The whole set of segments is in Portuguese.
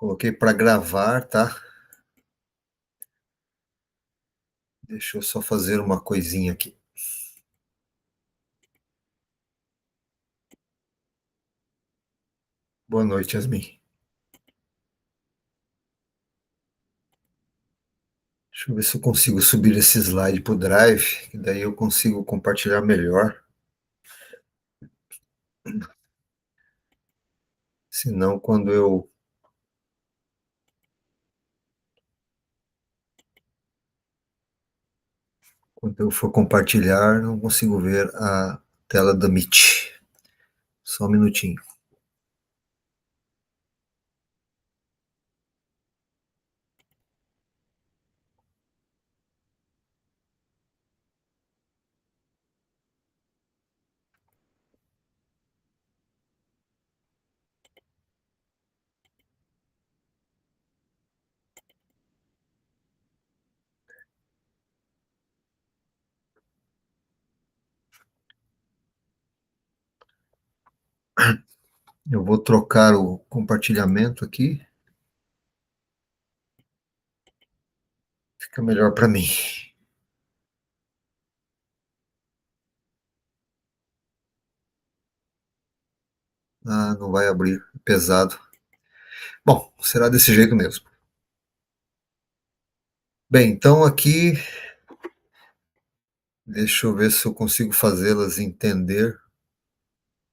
Coloquei para gravar, tá? Deixa eu só fazer uma coisinha aqui. Boa noite, Yasmin. Deixa eu ver se eu consigo subir esse slide para o Drive, que daí eu consigo compartilhar melhor. Senão, quando eu for compartilhar, não consigo ver a tela da Meet. Só um minutinho. Eu vou trocar o compartilhamento aqui. Fica melhor para mim. Ah, não vai abrir. Pesado. Bom, será desse jeito mesmo. Bem, então aqui, deixa eu ver se eu consigo fazê-las entender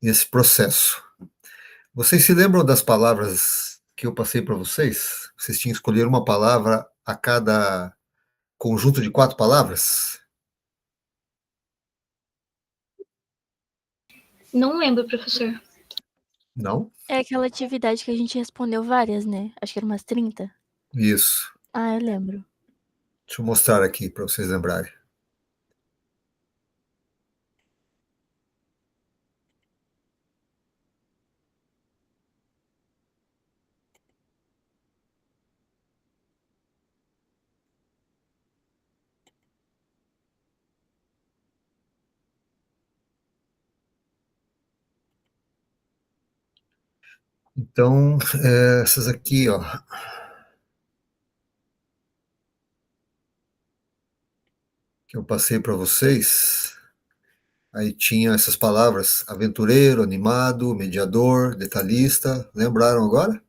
esse processo. Vocês se lembram das palavras que eu passei para vocês? Vocês tinham que escolher uma palavra a cada conjunto de 4 palavras? Não lembro, professor. Não? É aquela atividade que a gente respondeu várias, né? Acho que eram umas 30. Isso. Ah, eu lembro. Deixa eu mostrar aqui para vocês lembrarem. Então, essas aqui, ó, que eu passei para vocês, aí tinha essas palavras: aventureiro, animado, mediador, detalhista. Lembraram agora?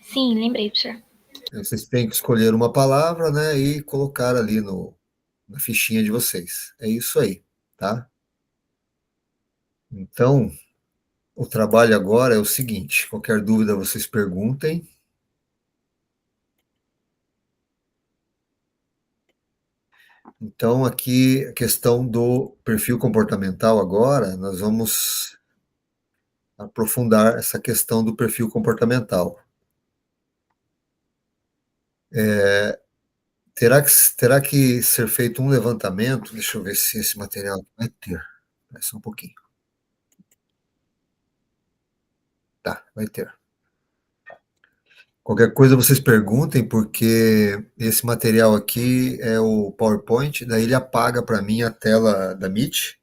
Sim, lembrei, professor. Vocês têm que escolher uma palavra, né, e colocar ali na fichinha de vocês. É isso aí, tá? Então, o trabalho agora é o seguinte: qualquer dúvida vocês perguntem. Então, aqui a questão do perfil comportamental agora, nós vamos aprofundar essa questão do perfil comportamental. Terá que ser feito um levantamento, deixa eu ver se esse material vai ter. Vai só um pouquinho. Tá, vai ter. Qualquer coisa vocês perguntem, porque esse material aqui é o PowerPoint, daí ele apaga para mim a tela da Meet.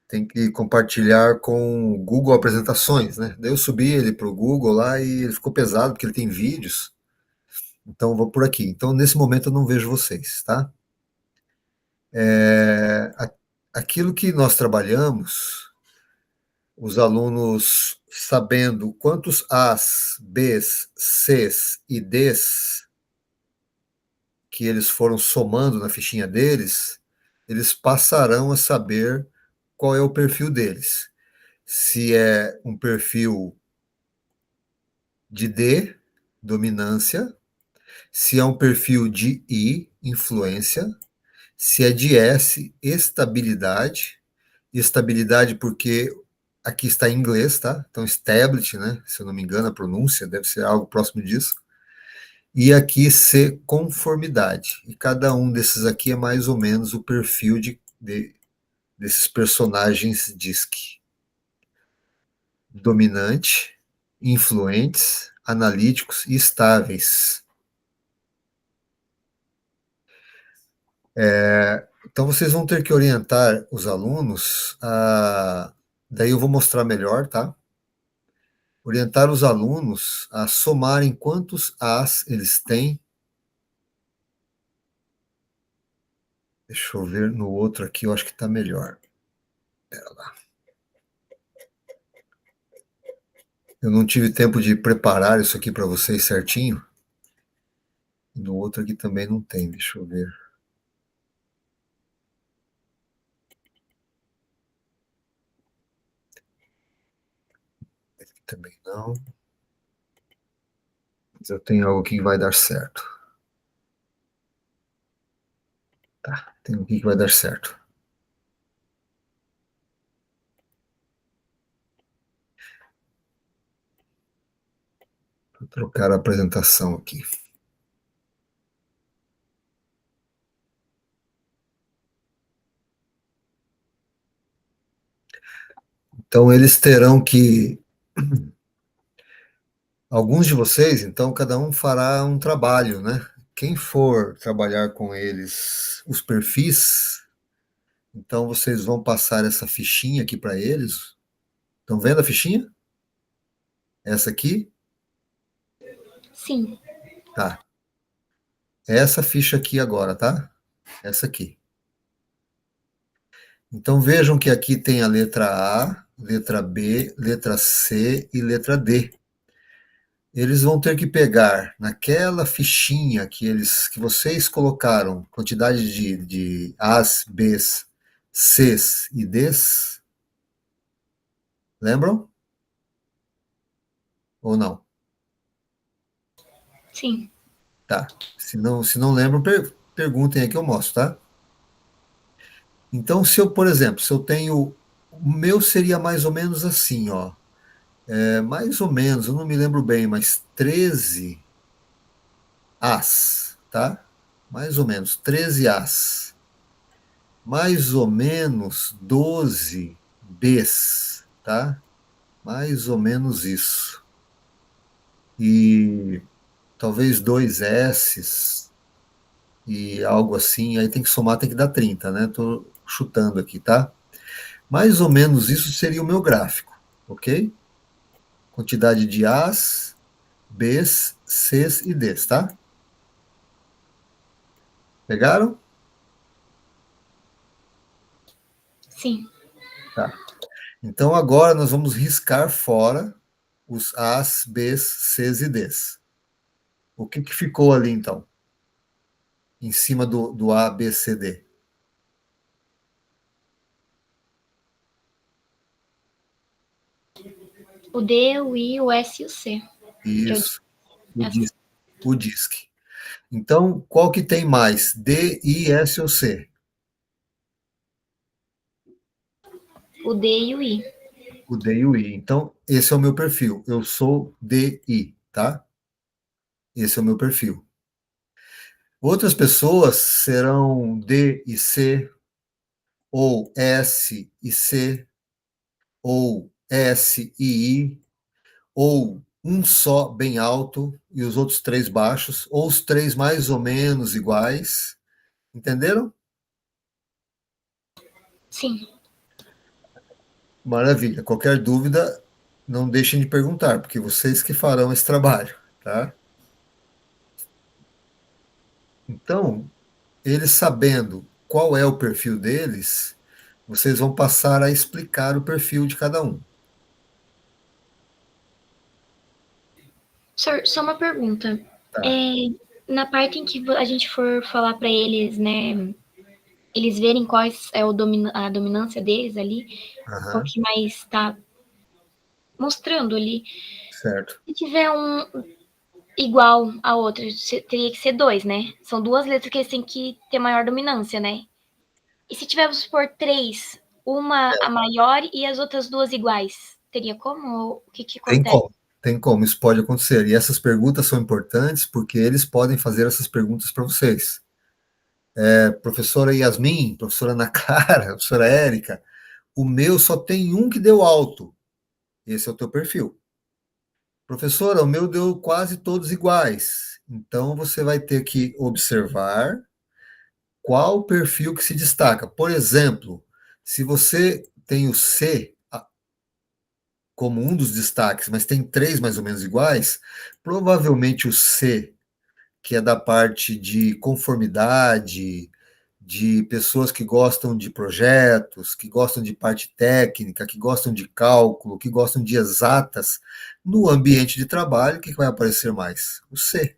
Tem que compartilhar com o Google Apresentações, né? Daí eu subi ele para o Google lá e ele ficou pesado, porque ele tem vídeos. Então eu vou por aqui. Então nesse momento eu não vejo vocês, tá? Aquilo que nós trabalhamos, os alunos sabendo quantos As, Bs, Cs e Ds que eles foram somando na fichinha deles, eles passarão a saber qual é o perfil deles. Se é um perfil de D, dominância, se é um perfil de I, influência, se é de S, estabilidade, estabilidade porque aqui está em inglês, tá? Então, establish, né? Se eu não me engano, a pronúncia deve ser algo próximo disso. E aqui C, conformidade. E cada um desses aqui é mais ou menos o perfil desses personagens DISC. Dominante, influentes, analíticos e estáveis. Então vocês vão ter que orientar os alunos daí eu vou mostrar melhor, tá? orientar os alunos a somarem quantos As eles têm. Deixa eu ver no outro aqui, eu acho que está melhor. Pera lá. Eu não tive tempo de preparar isso aqui para vocês certinho. No outro aqui também não tem, deixa eu ver. Aqui também não. Mas eu tenho algo aqui que vai dar certo. Tá, tem aqui que vai dar certo. Vou trocar a apresentação aqui. Então, eles terão que. Alguns de vocês, então, cada um fará um trabalho, né? Quem for trabalhar com eles, os perfis, então vocês vão passar essa fichinha aqui para eles. Estão vendo a fichinha? Essa aqui? Sim. Tá. Essa ficha aqui agora, tá? Essa aqui. Então vejam que aqui tem a letra A, letra B, letra C e letra D. Eles vão ter que pegar naquela fichinha que vocês colocaram, quantidade de As, Bs, Cs e Ds. Lembram? Ou não? Sim. Tá. Se não lembram, perguntem aí que eu mostro, tá? Então, por exemplo, se eu tenho. O meu seria mais ou menos assim, ó. Mais ou menos, eu não me lembro bem, mas 13 As, tá? Mais ou menos, 13 As. Mais ou menos 12 Bs, tá? Mais ou menos isso. E talvez 2 S's e algo assim, aí tem que somar, tem que dar 30, né? Tô chutando aqui, tá? Mais ou menos isso seria o meu gráfico, ok? Quantidade de As, Bs, Cs e Ds, tá? Pegaram? Sim. Tá. Então agora nós vamos riscar fora os As, Bs, Cs e Ds. O que ficou ali então? Em cima do A, B, C, D? O D, o I, o S e o C. Que eu Isso, o disse. DISC. O DISC. Então, qual que tem mais? D, I, S ou C? O D e o I. O D e o I. Então, esse é o meu perfil. Eu sou DI, tá? Esse é o meu perfil. Outras pessoas serão D e C, ou S e C, ou S e I, ou um só bem alto e os outros três baixos, ou os três mais ou menos iguais. Entenderam? Sim. Maravilha. Qualquer dúvida, não deixem de perguntar, porque vocês que farão esse trabalho, tá? Então, eles sabendo qual é o perfil deles, vocês vão passar a explicar o perfil de cada um. Sir, só uma pergunta. Tá. Na parte em que a gente for falar para eles, né, eles verem quais é a dominância deles ali, qual Aham, que mais está mostrando ali. certo. Se tiver um igual a outra, teria que ser dois, né? São duas letras que eles têm que ter maior dominância, né? E se tivermos por três, uma a maior e as outras duas iguais, teria como? O que Tem acontece? como, tem como, isso pode acontecer. E essas perguntas são importantes porque eles podem fazer essas perguntas para vocês. Professora Yasmin, professora Ana Clara, professora Érica, o meu só tem um que deu alto. Esse é o teu perfil. Professora, o meu deu quase todos iguais. Então você vai ter que observar qual perfil que se destaca. Por exemplo, se você tem o C, como um dos destaques, mas tem três mais ou menos iguais, provavelmente o C, que é da parte de conformidade, de pessoas que gostam de projetos, que gostam de parte técnica, que gostam de cálculo, que gostam de exatas, no ambiente de trabalho, o que vai aparecer mais? O C.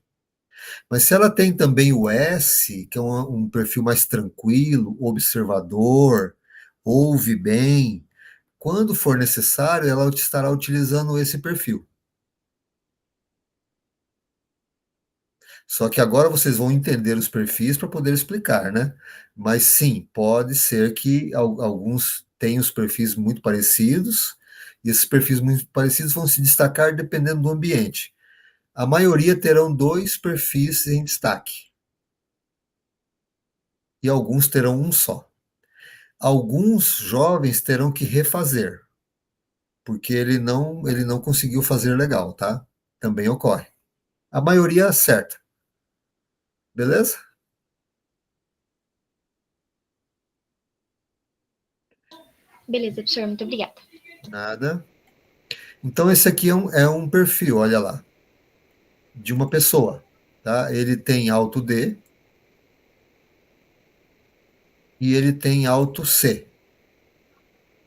Mas se ela tem também o S, que é um perfil mais tranquilo, observador, ouve bem, quando for necessário, ela estará utilizando esse perfil. Só que agora vocês vão entender os perfis para poder explicar, né? Mas sim, pode ser que alguns tenham os perfis muito parecidos, e esses perfis muito parecidos vão se destacar dependendo do ambiente. A maioria terão dois perfis em destaque, e alguns terão um só. Alguns jovens terão que refazer, porque ele não conseguiu fazer legal, tá? Também ocorre. A maioria acerta, beleza? Beleza, professor, muito obrigada. Nada. Então, esse aqui é um perfil, olha lá, de uma pessoa, tá? Ele tem alto D e ele tem alto C.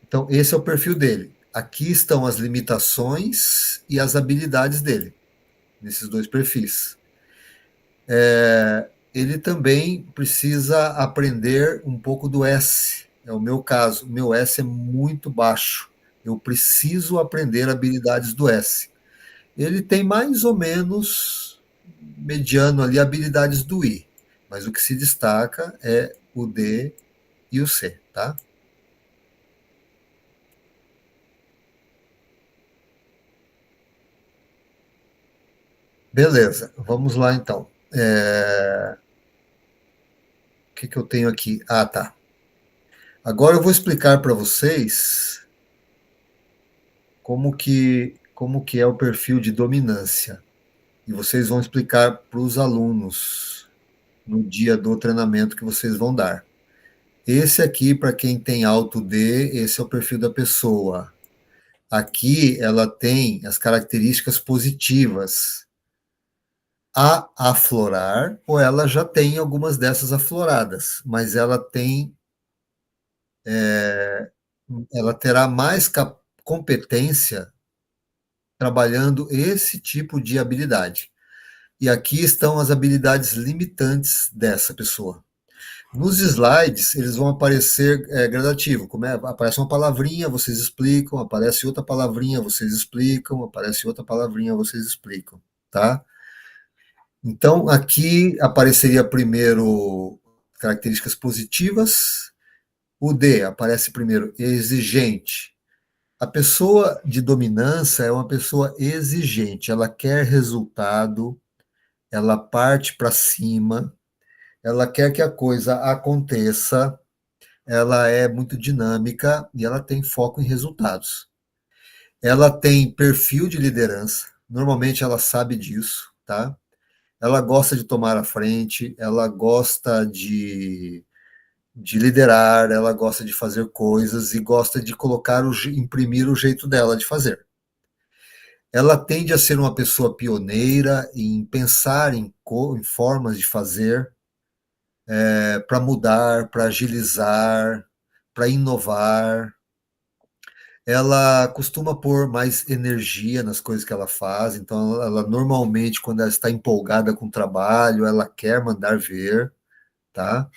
Então, esse é o perfil dele. Aqui estão as limitações e as habilidades dele, nesses dois perfis. Ele também precisa aprender um pouco do S. É o meu caso. O meu S é muito baixo. Eu preciso aprender habilidades do S. Ele tem mais ou menos mediano ali habilidades do I, mas o que se destaca é o D e o C, tá? Beleza, vamos lá então. O que eu tenho aqui? Ah, tá. Agora eu vou explicar para vocês como que é o perfil de dominância. E vocês vão explicar para os alunos no dia do treinamento que vocês vão dar. Esse aqui, para quem tem alto D, esse é o perfil da pessoa. Aqui ela tem as características positivas a aflorar, ou ela já tem algumas dessas afloradas, mas ela terá mais competência trabalhando esse tipo de habilidade. E aqui estão as habilidades limitantes dessa pessoa. Nos slides, eles vão aparecer gradativo. Aparece uma palavrinha, vocês explicam, aparece outra palavrinha, vocês explicam, aparece outra palavrinha, vocês explicam, tá? Então, aqui apareceria primeiro características positivas, o D aparece primeiro exigente. A pessoa de dominância é uma pessoa exigente, ela quer resultado, ela parte para cima, ela quer que a coisa aconteça, ela é muito dinâmica e ela tem foco em resultados. Ela tem perfil de liderança, normalmente ela sabe disso, tá? Ela gosta de tomar a frente, ela gosta de liderar, ela gosta de fazer coisas e gosta de imprimir o jeito dela de fazer. Ela tende a ser uma pessoa pioneira em pensar em formas de fazer, para mudar, para agilizar, para inovar. Ela costuma pôr mais energia nas coisas que ela faz, então ela normalmente, quando ela está empolgada com o trabalho, ela quer mandar ver, tá?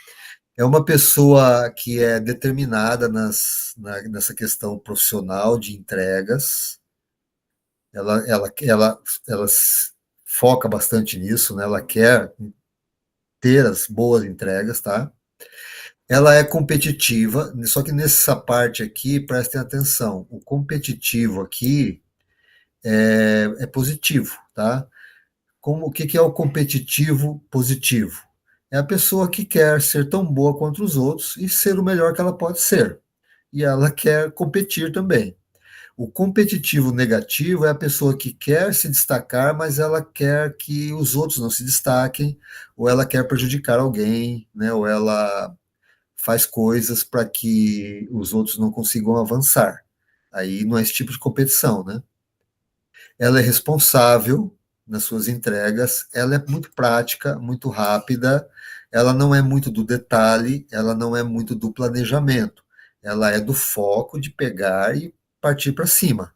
É uma pessoa que é determinada nessa questão profissional de entregas. Ela foca bastante nisso, né? Ela quer ter as boas entregas, tá? Ela é competitiva, só que nessa parte aqui, prestem atenção, o competitivo aqui é positivo, tá? O que é o competitivo positivo? É a pessoa que quer ser tão boa quanto os outros e ser o melhor que ela pode ser. E ela quer competir também. O competitivo negativo é a pessoa que quer se destacar, mas ela quer que os outros não se destaquem, ou ela quer prejudicar alguém, né? Ou ela faz coisas para que os outros não consigam avançar. Aí não é esse tipo de competição, né? Ela é responsável nas suas entregas, ela é muito prática, muito rápida, ela não é muito do detalhe, ela não é muito do planejamento, ela é do foco de pegar e partir para cima.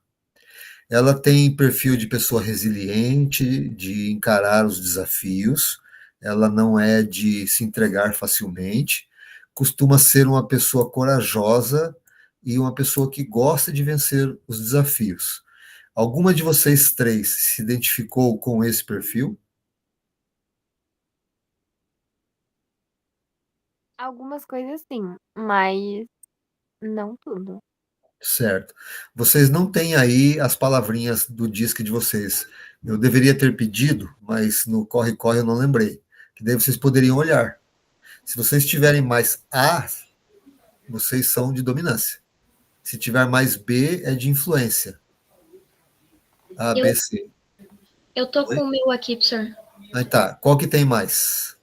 Ela tem perfil de pessoa resiliente, de encarar os desafios, ela não é de se entregar facilmente, costuma ser uma pessoa corajosa e uma pessoa que gosta de vencer os desafios. Alguma de vocês três se identificou com esse perfil? Algumas coisas sim, mas não tudo. Certo. Vocês não têm aí as palavrinhas do disque de vocês. Eu deveria ter pedido, mas no corre-corre eu não lembrei. Que daí vocês poderiam olhar. Se vocês tiverem mais A, vocês são de dominância. Se tiver mais B, é de influência. A, B, Eu, C. eu tô Oi? com o meu aqui, professor. Aí tá. Qual que tem mais?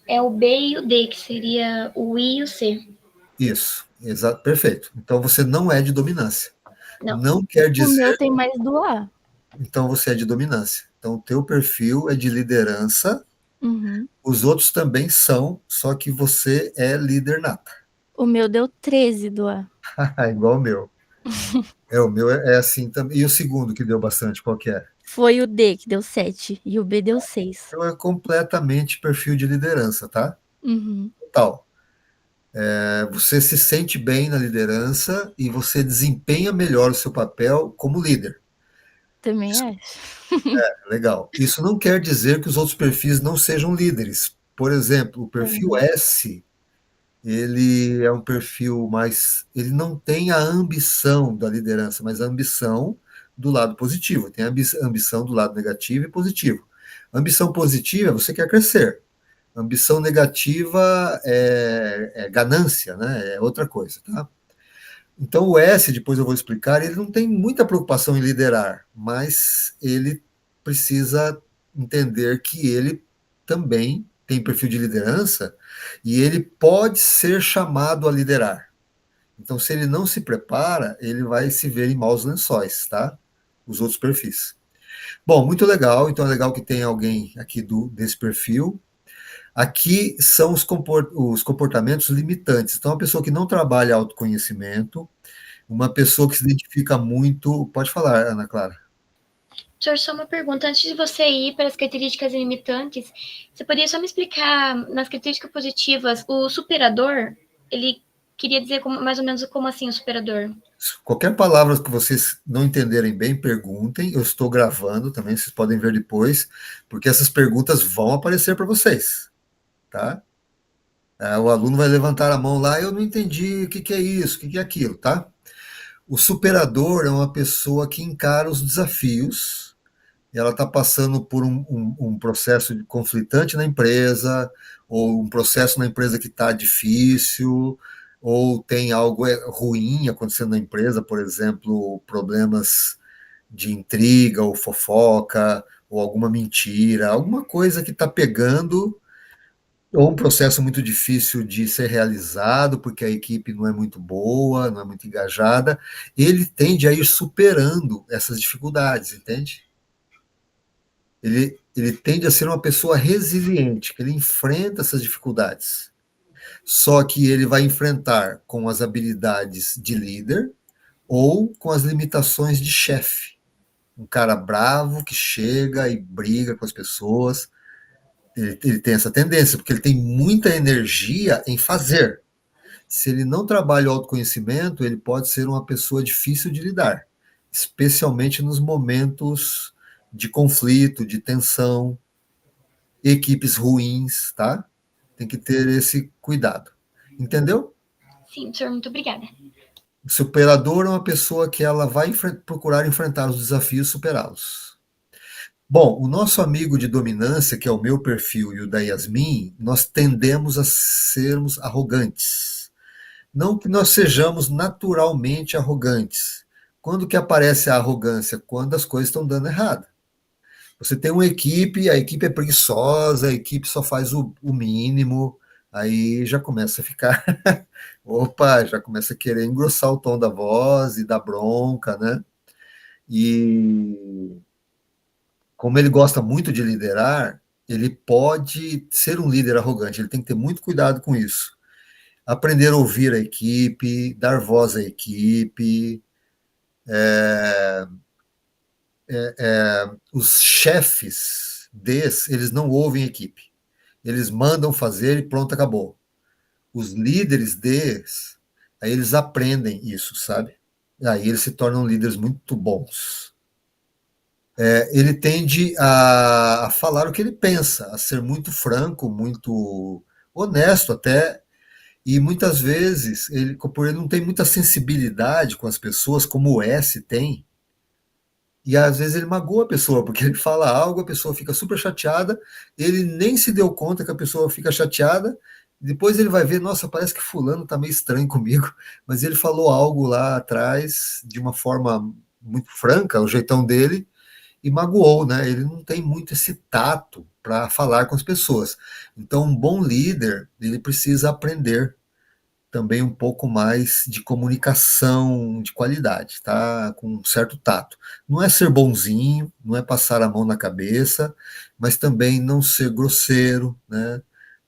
É o B e o D, que seria o I e o C. Isso. Exato. Perfeito. Então você não é de dominância. Não. Não quer O meu dizer, tem mais do A. então você é de dominância. Então o teu perfil é de liderança. Uhum. Os outros também são, só que você é líder nata. O meu deu 13 do A. Igual o meu. O meu é assim também. E o segundo que deu bastante, qual que é? Foi o D que deu 7 e o B deu 6. Então é completamente perfil de liderança, tá? Uhum. Total. Você se sente bem na liderança e você desempenha melhor o seu papel como líder. Também Isso acho. é legal. Isso não quer dizer que os outros perfis não sejam líderes. Por exemplo, o perfil Uhum. S, ele é um perfil mais. Ele não tem a ambição da liderança, mas a ambição do lado positivo. Tem a ambição do lado negativo e positivo. A ambição positiva, você quer crescer. A ambição negativa é ganância, né? É outra coisa, tá? Então o S, depois eu vou explicar, ele não tem muita preocupação em liderar, mas ele precisa entender que ele também tem perfil de liderança e ele pode ser chamado a liderar. Então, se ele não se prepara, ele vai se ver em maus lençóis, tá? Os outros perfis. Bom, muito legal. Então é legal que tem alguém aqui desse perfil. Aqui são os comportamentos limitantes. Então, a pessoa que não trabalha autoconhecimento, uma pessoa que se identifica muito. Pode falar, Ana Clara. Professor, só uma pergunta. Antes de você ir para as características limitantes, você poderia só me explicar, nas características positivas, o superador, ele queria dizer mais ou menos como assim o superador? Qualquer palavra que vocês não entenderem bem, perguntem. Eu estou gravando também, vocês podem ver depois, porque essas perguntas vão aparecer para vocês, tá? O aluno vai levantar a mão lá, eu não entendi o que, que é isso, o que, que é aquilo, tá? O superador é uma pessoa que encara os desafios e ela está passando por um processo conflitante na empresa, ou um processo na empresa que está difícil, ou tem algo ruim acontecendo na empresa, por exemplo, problemas de intriga ou fofoca, ou alguma mentira, alguma coisa que está pegando, ou um processo muito difícil de ser realizado, porque a equipe não é muito boa, não é muito engajada, ele tende a ir superando essas dificuldades, entende? Ele tende a ser uma pessoa resiliente, que ele enfrenta essas dificuldades. Só que ele vai enfrentar com as habilidades de líder ou com as limitações de chefe. Um cara bravo que chega e briga com as pessoas. Ele tem essa tendência, porque ele tem muita energia em fazer. Se ele não trabalha o autoconhecimento, ele pode ser uma pessoa difícil de lidar, especialmente nos momentos de conflito, de tensão, equipes ruins, tá? Tem que ter esse cuidado. Entendeu? Sim, professor, muito obrigada. O superador é uma pessoa que ela vai procurar enfrentar os desafios e superá-los. Bom, o nosso amigo de dominância, que é o meu perfil e o da Yasmin, nós tendemos a sermos arrogantes. Não que nós sejamos naturalmente arrogantes. Quando que aparece a arrogância? Quando as coisas estão dando errado. Você tem uma equipe, a equipe é preguiçosa, a equipe só faz o mínimo, aí já começa a ficar, opa, já começa a querer engrossar o tom da voz e dar bronca, né? E como ele gosta muito de liderar, ele pode ser um líder arrogante, ele tem que ter muito cuidado com isso. Aprender a ouvir a equipe, dar voz à equipe. Os chefes eles não ouvem a equipe. Eles mandam fazer e pronto, acabou. Os líderes aí eles aprendem isso, sabe? Aí eles se tornam líderes muito bons. Ele tende a falar o que ele pensa, a ser muito franco, muito honesto até, e muitas vezes, por ele não tem muita sensibilidade com as pessoas, como o S tem, e às vezes ele magoa a pessoa, porque ele fala algo, a pessoa fica super chateada, ele nem se deu conta que a pessoa fica chateada, depois ele vai ver, nossa, parece que fulano tá meio estranho comigo, mas ele falou algo lá atrás de uma forma muito franca, o jeitão dele, e magoou, né? Ele não tem muito esse tato para falar com as pessoas. Então, um bom líder, ele precisa aprender também um pouco mais de comunicação de qualidade, tá? Com um certo tato. Não é ser bonzinho, não é passar a mão na cabeça, mas também não ser grosseiro, né?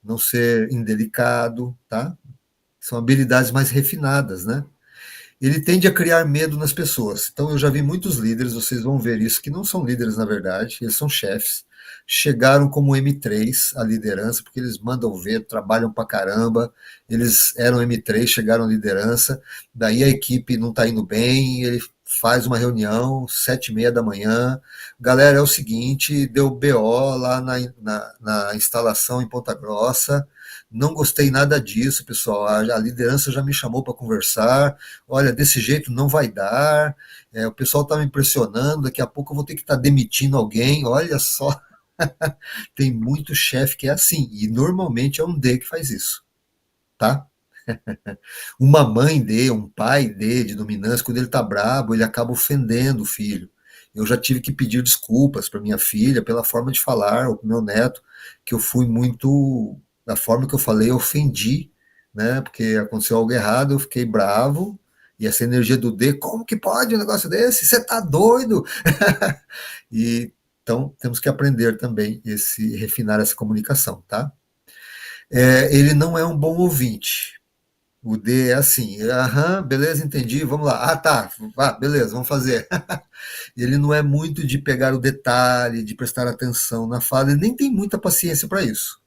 Não ser indelicado, tá? São habilidades mais refinadas, né? Ele tende a criar medo nas pessoas. Então, eu já vi muitos líderes, vocês vão ver isso, que não são líderes na verdade, eles são chefes, chegaram como M3 à liderança, porque eles mandam ver, trabalham pra caramba, eles eram M3, chegaram à liderança, daí a equipe não está indo bem, ele faz uma reunião, 7h30 da manhã, galera, é o seguinte, deu BO lá na instalação em Ponta Grossa, não gostei nada disso, pessoal, a liderança já me chamou para conversar, olha, desse jeito não vai dar, o pessoal está me impressionando, daqui a pouco eu vou ter que estar demitindo alguém, olha só, tem muito chefe que é assim, e normalmente é um D que faz isso, tá? Uma mãe D, um pai D de dominância, quando ele está brabo, ele acaba ofendendo o filho. Eu já tive que pedir desculpas para minha filha pela forma de falar, ou para meu neto, que eu fui muito, da forma que eu falei, eu ofendi, né? Porque aconteceu algo errado, eu fiquei bravo, e essa energia do D, como que pode um negócio desse? Você tá doido? E então temos que aprender também refinar essa comunicação, tá? Ele não é um bom ouvinte. O D é assim, aham, beleza, entendi, vamos lá. Ah, tá, beleza, vamos fazer. Ele não é muito de pegar o detalhe, de prestar atenção na fala, ele nem tem muita paciência para isso.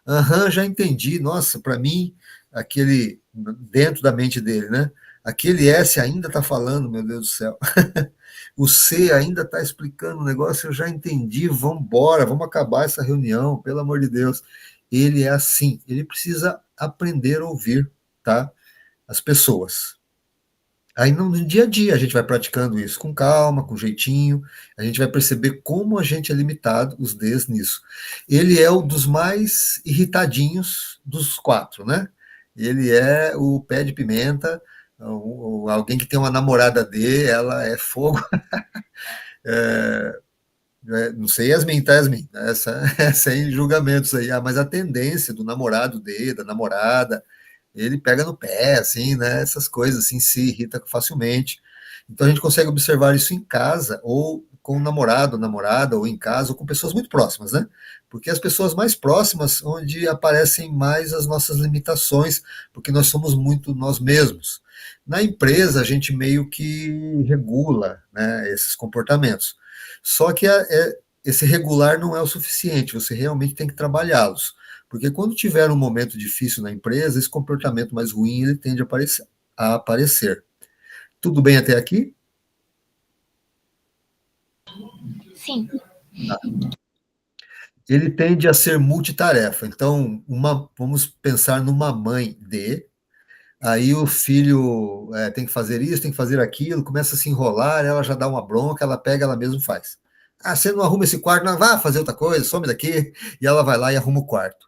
Aham, já entendi, nossa, para mim, aquele, dentro da mente dele, né? Aquele S ainda está falando, meu Deus do céu. O C ainda está explicando o negócio, eu já entendi, vamos embora, vamos acabar essa reunião, pelo amor de Deus. Ele é assim, ele precisa aprender a ouvir, tá? As pessoas. Aí no dia a dia a gente vai praticando isso com calma, com jeitinho, a gente vai perceber como a gente é limitado, os Ds nisso. Ele é um dos mais irritadinhos dos quatro, né? Ele é o pé de pimenta, alguém que tem uma namorada D, ela é fogo. Não sei, Yasmin, tá, Yasmin? Sem julgamentos aí, mas a tendência do namorado D, da namorada, ele pega no pé, assim, né? Essas coisas, assim, se irrita facilmente. Então a gente consegue observar isso em casa, ou com o namorado, namorada, ou em casa, ou com pessoas muito próximas, né? Porque as pessoas mais próximas, onde aparecem mais as nossas limitações, porque nós somos muito nós mesmos. Na empresa, a gente meio que regula, né, esses comportamentos. Só que esse regular não é o suficiente, você realmente tem que trabalhá-los. Porque quando tiver um momento difícil na empresa, esse comportamento mais ruim ele tende a aparecer. Tudo bem até aqui? Sim. Tá. Ele tende a ser multitarefa. Então, vamos pensar numa mãe D. Aí o filho tem que fazer isso, tem que fazer aquilo, começa a se enrolar, ela já dá uma bronca, ela pega, ela mesma faz. Ah, você não arruma esse quarto, não, vá fazer outra coisa, some daqui. E ela vai lá e arruma o quarto.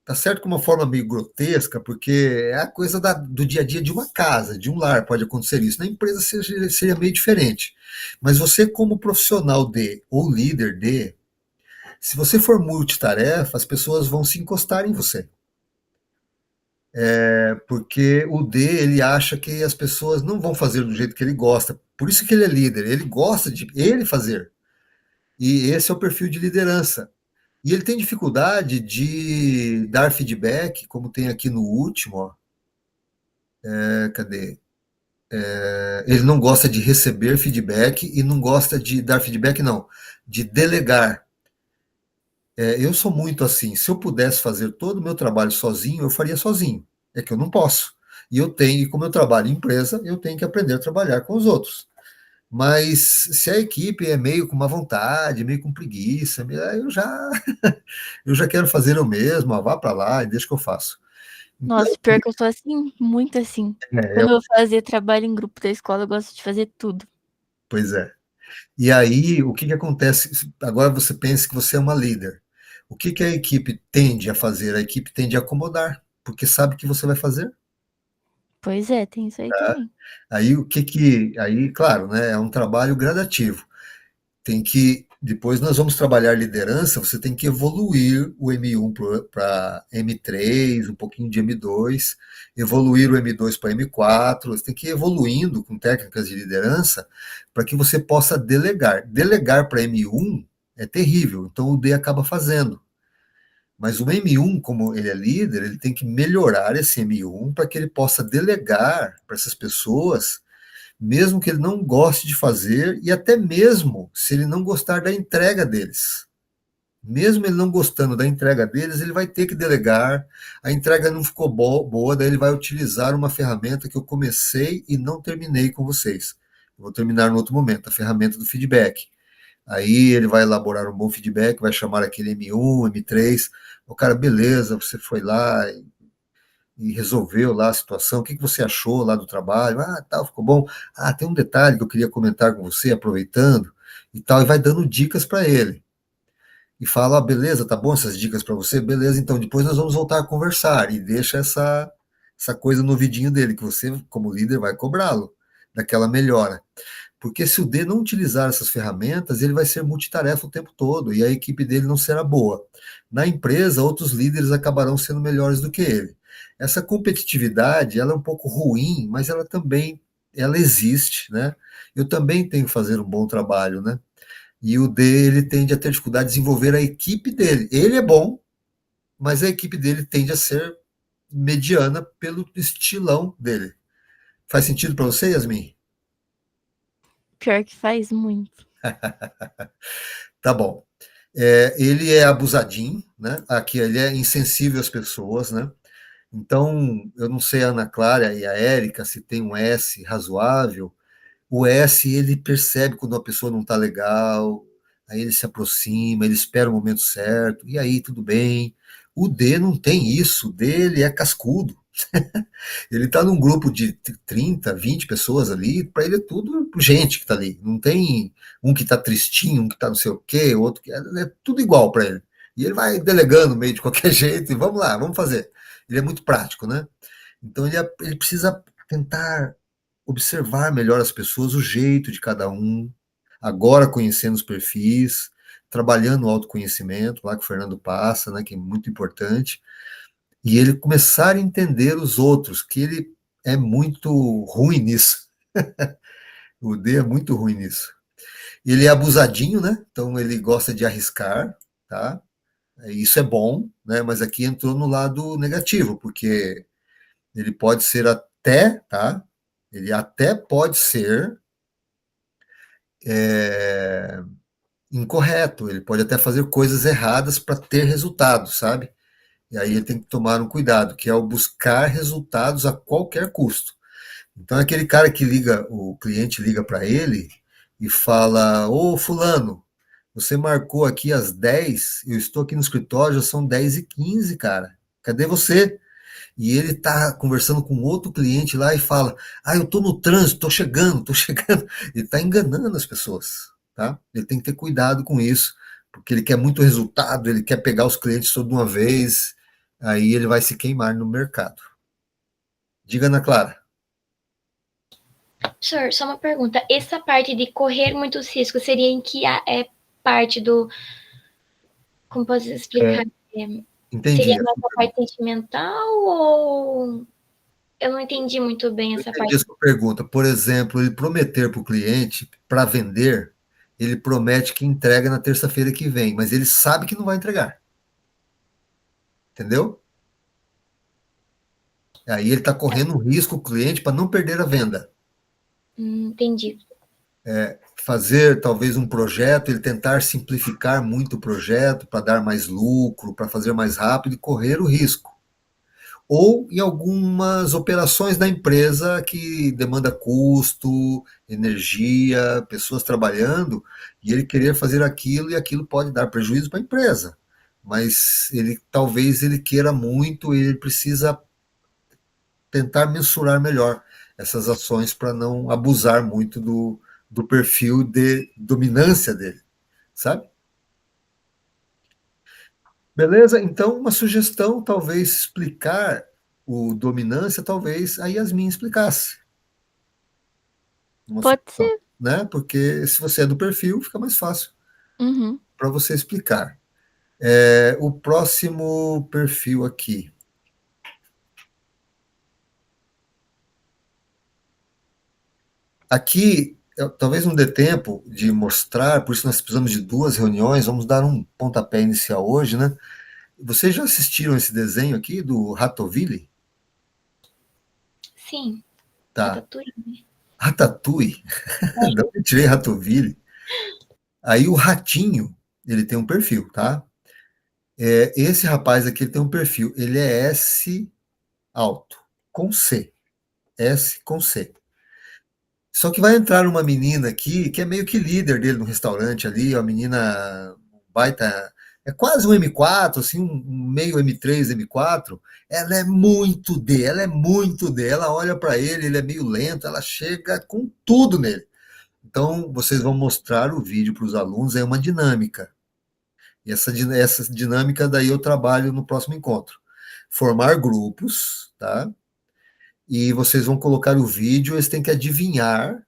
Tá certo que uma forma meio grotesca, porque é a coisa do dia a dia de uma casa, de um lar, pode acontecer isso. Na empresa seria meio diferente. Mas você, como profissional D ou líder D, se você for multitarefa, as pessoas vão se encostar em você. porque o D, ele acha que as pessoas não vão fazer do jeito que ele gosta. Por isso que ele é líder, ele gosta de ele fazer. E esse é o perfil de liderança. E ele tem dificuldade de dar feedback, como tem aqui no último, ó. Cadê? Ele não gosta de receber feedback e não gosta de dar feedback, não, de delegar. Eu sou muito assim. Se eu pudesse fazer todo o meu trabalho sozinho, eu faria sozinho. É que eu não posso. E eu tenho, e como eu trabalho em empresa, eu tenho que aprender a trabalhar com os outros. Mas se a equipe é meio com má vontade, meio com preguiça, eu já quero fazer eu mesmo, vá para lá e deixa que eu faço. Então, Nossa, pior que eu sou assim, muito assim. é, Quando eu fazia trabalho em grupo da escola, eu gosto de fazer tudo. pois é. E aí, o que que acontece? Agora você pensa que você é uma líder. O que que a equipe tende a fazer? A equipe tende a acomodar, porque sabe que você vai fazer. Pois é, tem isso aí também. Aí o que que, aí, claro, né, é um trabalho gradativo. Tem que, depois nós vamos trabalhar liderança, você tem que evoluir o M1 para M3, um pouquinho de M2, evoluir o M2 para M4, você tem que ir evoluindo com técnicas de liderança para que você possa delegar. Delegar para M1 é terrível, então o D acaba fazendo. Mas o M1, como ele é líder, ele tem que melhorar esse M1 para que ele possa delegar para essas pessoas, mesmo que ele não goste de fazer, e até mesmo se ele não gostar da entrega deles. Mesmo ele não gostando da entrega deles, ele vai ter que delegar. A entrega não ficou boa, daí ele vai utilizar uma ferramenta que eu comecei e não terminei com vocês. Eu vou terminar no outro momento, a ferramenta do feedback. Aí ele vai elaborar um bom feedback, vai chamar aquele M1, M3. O cara, beleza, você foi lá e resolveu lá a situação, o que que você achou lá do trabalho? Ah, tal, ficou bom. Ah, tem um detalhe que eu queria comentar com você, aproveitando, e tal, e vai dando dicas para ele. E fala, ah, beleza, tá bom essas dicas para você? Beleza, então depois nós vamos voltar a conversar, e deixa essa coisa no ouvidinho dele, que você, como líder, vai cobrá-lo daquela melhora. Porque se o D não utilizar essas ferramentas, ele vai ser multitarefa o tempo todo e a equipe dele não será boa. Na empresa, outros líderes acabarão sendo melhores do que ele. Essa competitividade, ela é um pouco ruim, mas ela também, ela existe, né? Eu também tenho que fazer um bom trabalho, né? E o D, ele tende a ter dificuldade de desenvolver a equipe dele. Ele é bom, mas a equipe dele tende a ser mediana pelo estilão dele. Faz sentido para você, Yasmin? Pior que faz muito. Tá bom. Ele é abusadinho, né? Aqui ele é insensível às pessoas, né? Então, eu não sei a Ana Clara e a Érica se tem um S razoável. O S, ele percebe quando a pessoa não tá legal, aí ele se aproxima, ele espera o momento certo, e aí tudo bem. O D não tem isso, o D ele é cascudo. Ele está num grupo de 30, 20 pessoas ali, para ele é tudo gente que está ali. Não tem um que está tristinho, um que está não sei o quê, outro que é tudo igual para ele. E ele vai delegando meio de qualquer jeito e vamos lá, vamos fazer. Ele é muito prático, né? Então ele precisa tentar observar melhor as pessoas, o jeito de cada um, agora conhecendo os perfis, trabalhando o autoconhecimento, lá que o Fernando passa, né, que é muito importante, e ele começar a entender os outros, que ele é muito ruim nisso. O D é muito ruim nisso. Ele é abusadinho, né? Então ele gosta de arriscar, tá? Isso é bom, né? Mas aqui entrou no lado negativo, porque ele pode ser até, tá? Ele até pode ser é, incorreto, ele pode até fazer coisas erradas para ter resultado, sabe? E aí ele tem que tomar um cuidado, que é o buscar resultados a qualquer custo. Então é aquele cara que liga, o cliente liga para ele e fala: Ô fulano, você marcou aqui às 10, eu estou aqui no escritório, já são 10h15, cara. Cadê você? E ele tá conversando com outro cliente lá e fala: Ah, eu tô no trânsito, tô chegando, tô chegando. Ele tá enganando as pessoas, tá? Ele tem que ter cuidado com isso, porque ele quer muito resultado, ele quer pegar os clientes toda uma vez, aí ele vai se queimar no mercado. Diga, Ana Clara. Senhor, só uma pergunta. Essa parte de correr muitos riscos seria em que parte do. Como posso explicar? Entendi. Seria mais a parte sentimental ou eu não entendi muito bem Eu essa entendi a parte. sua pergunta. Por exemplo, ele prometer para o cliente, para vender, ele promete que entrega na terça-feira que vem, mas ele sabe que não vai entregar. Entendeu? Aí ele está correndo um risco, o cliente, para não perder a venda. Entendi. Fazer talvez um projeto, ele tentar simplificar muito o projeto para dar mais lucro, para fazer mais rápido e correr o risco. Ou em algumas operações da empresa que demanda custo, energia, pessoas trabalhando, e ele querer fazer aquilo e aquilo pode dar prejuízo para a empresa. Mas ele talvez ele queira muito, ele precisa tentar mensurar melhor essas ações para não abusar muito do perfil de dominância dele, sabe? Beleza? Então, uma sugestão, talvez explicar o dominância, talvez a Yasmin explicasse. Uma Pode sugestão, ser. né? Porque se você é do perfil, fica mais fácil Uhum. para você explicar. O próximo perfil aqui. Aqui, talvez não dê tempo de mostrar, por isso nós precisamos de 2 reuniões, vamos dar um pontapé inicial hoje, né? Vocês já assistiram esse desenho aqui do Ratoville? Sim, Tá. Ratatouille. Ratatouille? De onde eu tirei Ratoville? Aí o ratinho, ele tem um perfil, tá? Esse rapaz aqui ele tem um perfil, ele é S alto, com C. S com C. Só que vai entrar uma menina aqui, que é meio que líder dele no restaurante ali, uma menina baita, é quase um M4, assim, um meio M3, M4. Ela é muito D, ela é muito D. Ela olha para ele é meio lento, ela chega com tudo nele. Então, vocês vão mostrar o vídeo para os alunos, é uma dinâmica. E essa dinâmica daí eu trabalho no próximo encontro. Formar grupos, tá? E vocês vão colocar o vídeo, eles têm que adivinhar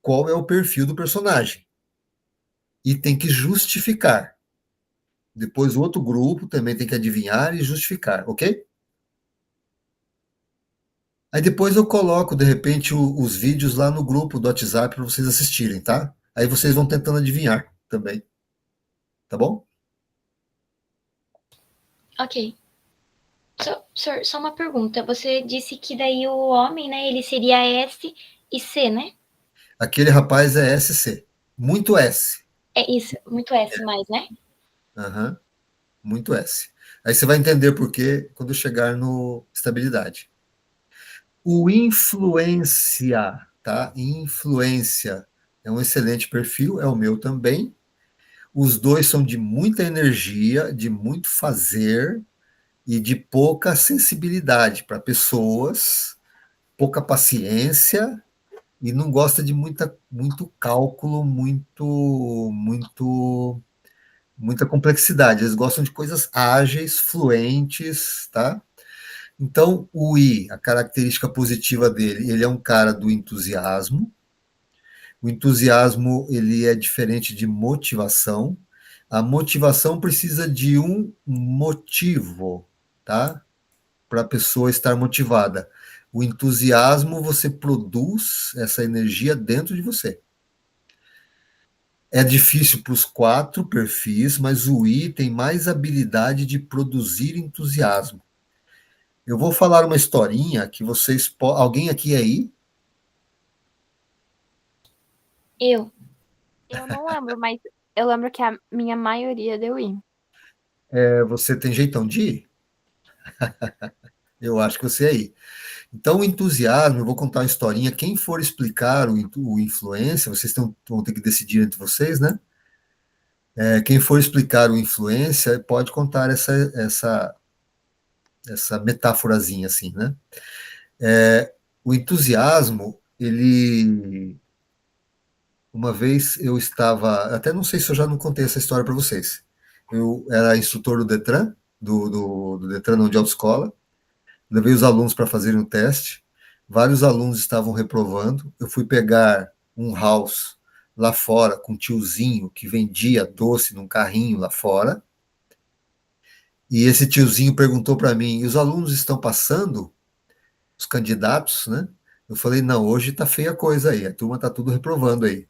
qual é o perfil do personagem. E tem que justificar. Depois o outro grupo também tem que adivinhar e justificar, ok? Aí depois eu coloco, de repente, os vídeos lá no grupo do WhatsApp para vocês assistirem, tá? Aí vocês vão tentando adivinhar também, tá bom? Ok. Só uma pergunta. Você disse que daí o homem, né, ele seria S e C, né? Aquele rapaz é SC. Muito S. É isso, muito S mais, né? Uhum, muito S. Aí você vai entender por quê quando chegar no estabilidade. O influência, tá? Influência é um excelente perfil, é o meu também. Os dois são de muita energia, de muito fazer e de pouca sensibilidade para pessoas, pouca paciência e não gosta de muito cálculo, muita complexidade. Eles gostam de coisas ágeis, fluentes, tá? Então, o I, a característica positiva dele, ele é um cara do entusiasmo. O entusiasmo, ele é diferente de motivação. A motivação precisa de um motivo, tá? Para a pessoa estar motivada. O entusiasmo, você produz essa energia dentro de você. É difícil para os 4 perfis, mas o I tem mais habilidade de produzir entusiasmo. Eu vou falar uma historinha que vocês. Alguém aqui é I? Eu. Eu não lembro, mas eu lembro que a minha maioria deu I. Você tem jeitão de I? Eu acho que você é I. Então, o entusiasmo, eu vou contar uma historinha. Quem for explicar o influência, vocês vão ter que decidir entre vocês, né? Quem for explicar o influência pode contar essa metáforazinha assim, né? O entusiasmo, ele. Uma vez eu estava. Até não sei se eu já não contei essa história para vocês. Eu era instrutor do Detran, do Detran não de autoescola. Levei os alunos para fazerem um teste. Vários alunos estavam reprovando. Eu fui pegar um house lá fora com um tiozinho que vendia doce num carrinho lá fora. E esse tiozinho perguntou para mim: e os alunos estão passando? Os candidatos, né? Eu falei: não, hoje tá feia a coisa aí, a turma tá tudo reprovando aí.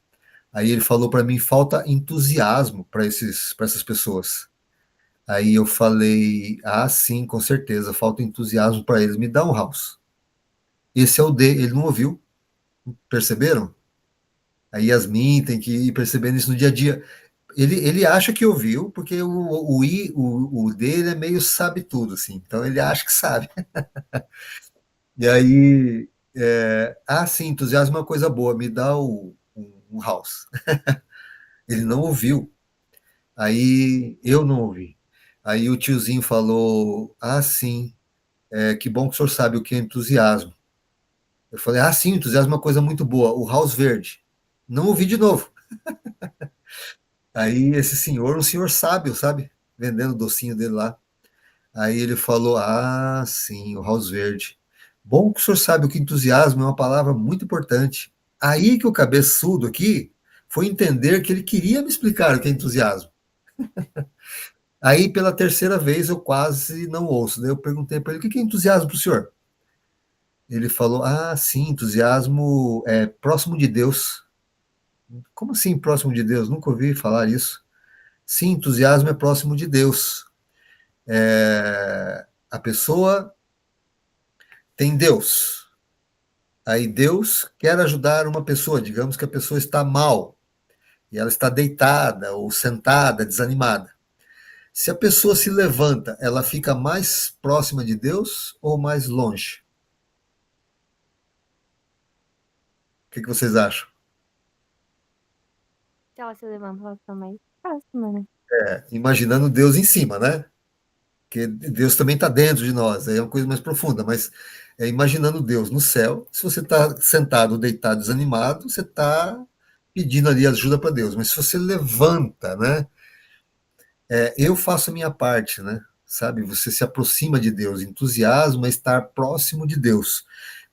Aí ele falou para mim: falta entusiasmo para essas pessoas. Aí eu falei: ah, sim, com certeza, falta entusiasmo para eles. Me dá um house. Esse é o D, ele não ouviu, perceberam? A Yasmin tem que ir percebendo isso no dia a dia. Ele acha que ouviu, porque o dele é meio sabe tudo, assim. Então ele acha que sabe. E aí, sim, entusiasmo é uma coisa boa, me dá um house. Ele não ouviu. Aí eu não ouvi. Aí o tiozinho falou: ah, sim, que bom que o senhor sabe o que é entusiasmo. Eu falei: ah, sim, entusiasmo é uma coisa muito boa, o house verde. Não ouvi de novo. Aí esse senhor, um senhor sábio, sabe? Vendendo o docinho dele lá. Aí ele falou: ah, sim, o house verde. Bom que o senhor sabe o que entusiasmo é uma palavra muito importante. Aí que o cabeçudo aqui foi entender que ele queria me explicar o que é entusiasmo. Aí, pela terceira vez, eu quase não ouço. Daí eu perguntei para ele: o que é entusiasmo para o senhor? Ele falou: ah, sim, entusiasmo é próximo de Deus. Como assim próximo de Deus? Nunca ouvi falar isso. Sim, entusiasmo é próximo de Deus. A pessoa tem Deus. Aí Deus quer ajudar uma pessoa, digamos que a pessoa está mal, e ela está deitada ou sentada, desanimada. Se a pessoa se levanta, ela fica mais próxima de Deus ou mais longe? O que vocês acham? Se ela se levanta, ela fica mais próxima, né? Imaginando Deus em cima, né? Porque Deus também está dentro de nós, aí é uma coisa mais profunda, mas imaginando Deus no céu, se você está sentado, deitado, desanimado, você está pedindo ali ajuda para Deus, mas se você levanta, né? Eu faço a minha parte, né? Sabe? Você se aproxima de Deus, entusiasmo é estar próximo de Deus.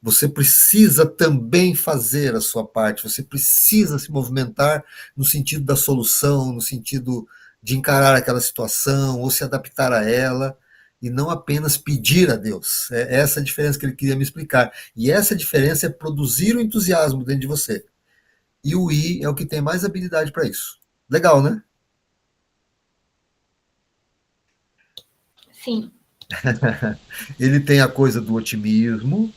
Você precisa também fazer a sua parte, você precisa se movimentar no sentido da solução, no sentido de encarar aquela situação ou se adaptar a ela, e não apenas pedir a Deus. É essa a diferença que ele queria me explicar. E essa diferença é produzir o entusiasmo dentro de você. E o I é o que tem mais habilidade para isso. Legal, né? Sim. Ele tem a coisa do otimismo,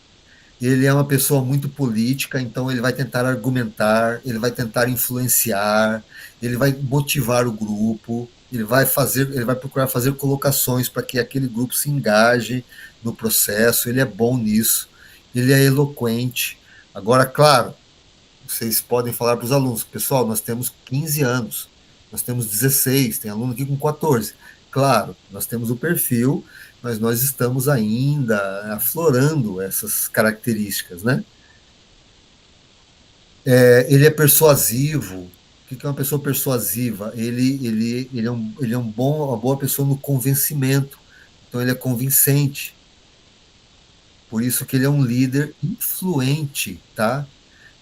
ele é uma pessoa muito política, então ele vai tentar argumentar, ele vai tentar influenciar, ele vai motivar o grupo, ele vai procurar fazer colocações para que aquele grupo se engaje no processo, ele é bom nisso, ele é eloquente. Agora, claro, vocês podem falar para os alunos: pessoal, nós temos 15 anos, nós temos 16, tem aluno aqui com 14. Claro, nós temos o perfil, mas nós estamos ainda aflorando essas características, né? Ele é persuasivo. O que é uma pessoa persuasiva? Ele é uma boa pessoa no convencimento. Então ele é convincente. Por isso que ele é um líder influente, tá?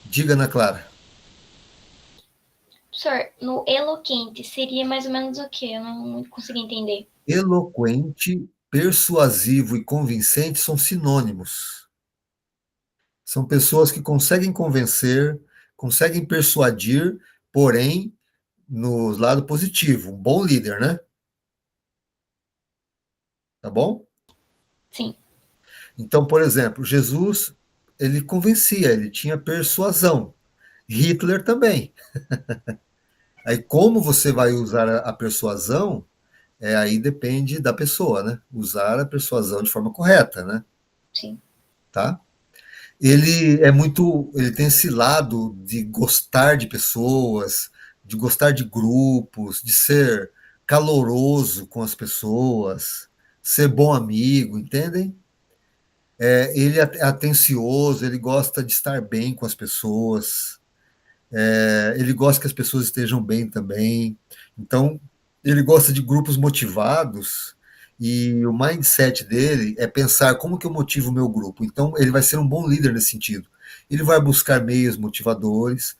Diga, Ana Clara. Professor, no eloquente seria mais ou menos o quê? Eu não consegui entender. Eloquente, persuasivo e convincente são sinônimos. São pessoas que conseguem convencer, conseguem persuadir, porém, no lado positivo, um bom líder, né? Tá bom? Sim. Então, por exemplo, Jesus, ele convencia, ele tinha persuasão. Hitler também. Aí, como você vai usar a persuasão, aí depende da pessoa, né? Usar a persuasão de forma correta, né? Sim. Tá? Ele tem esse lado de gostar de pessoas, de gostar de grupos, de ser caloroso com as pessoas, ser bom amigo, entendem? Ele é atencioso, ele gosta de estar bem com as pessoas, ele gosta que as pessoas estejam bem também. Então, ele gosta de grupos motivados e o mindset dele é pensar como que eu motivo o meu grupo. Então, ele vai ser um bom líder nesse sentido. Ele vai buscar meios motivadores.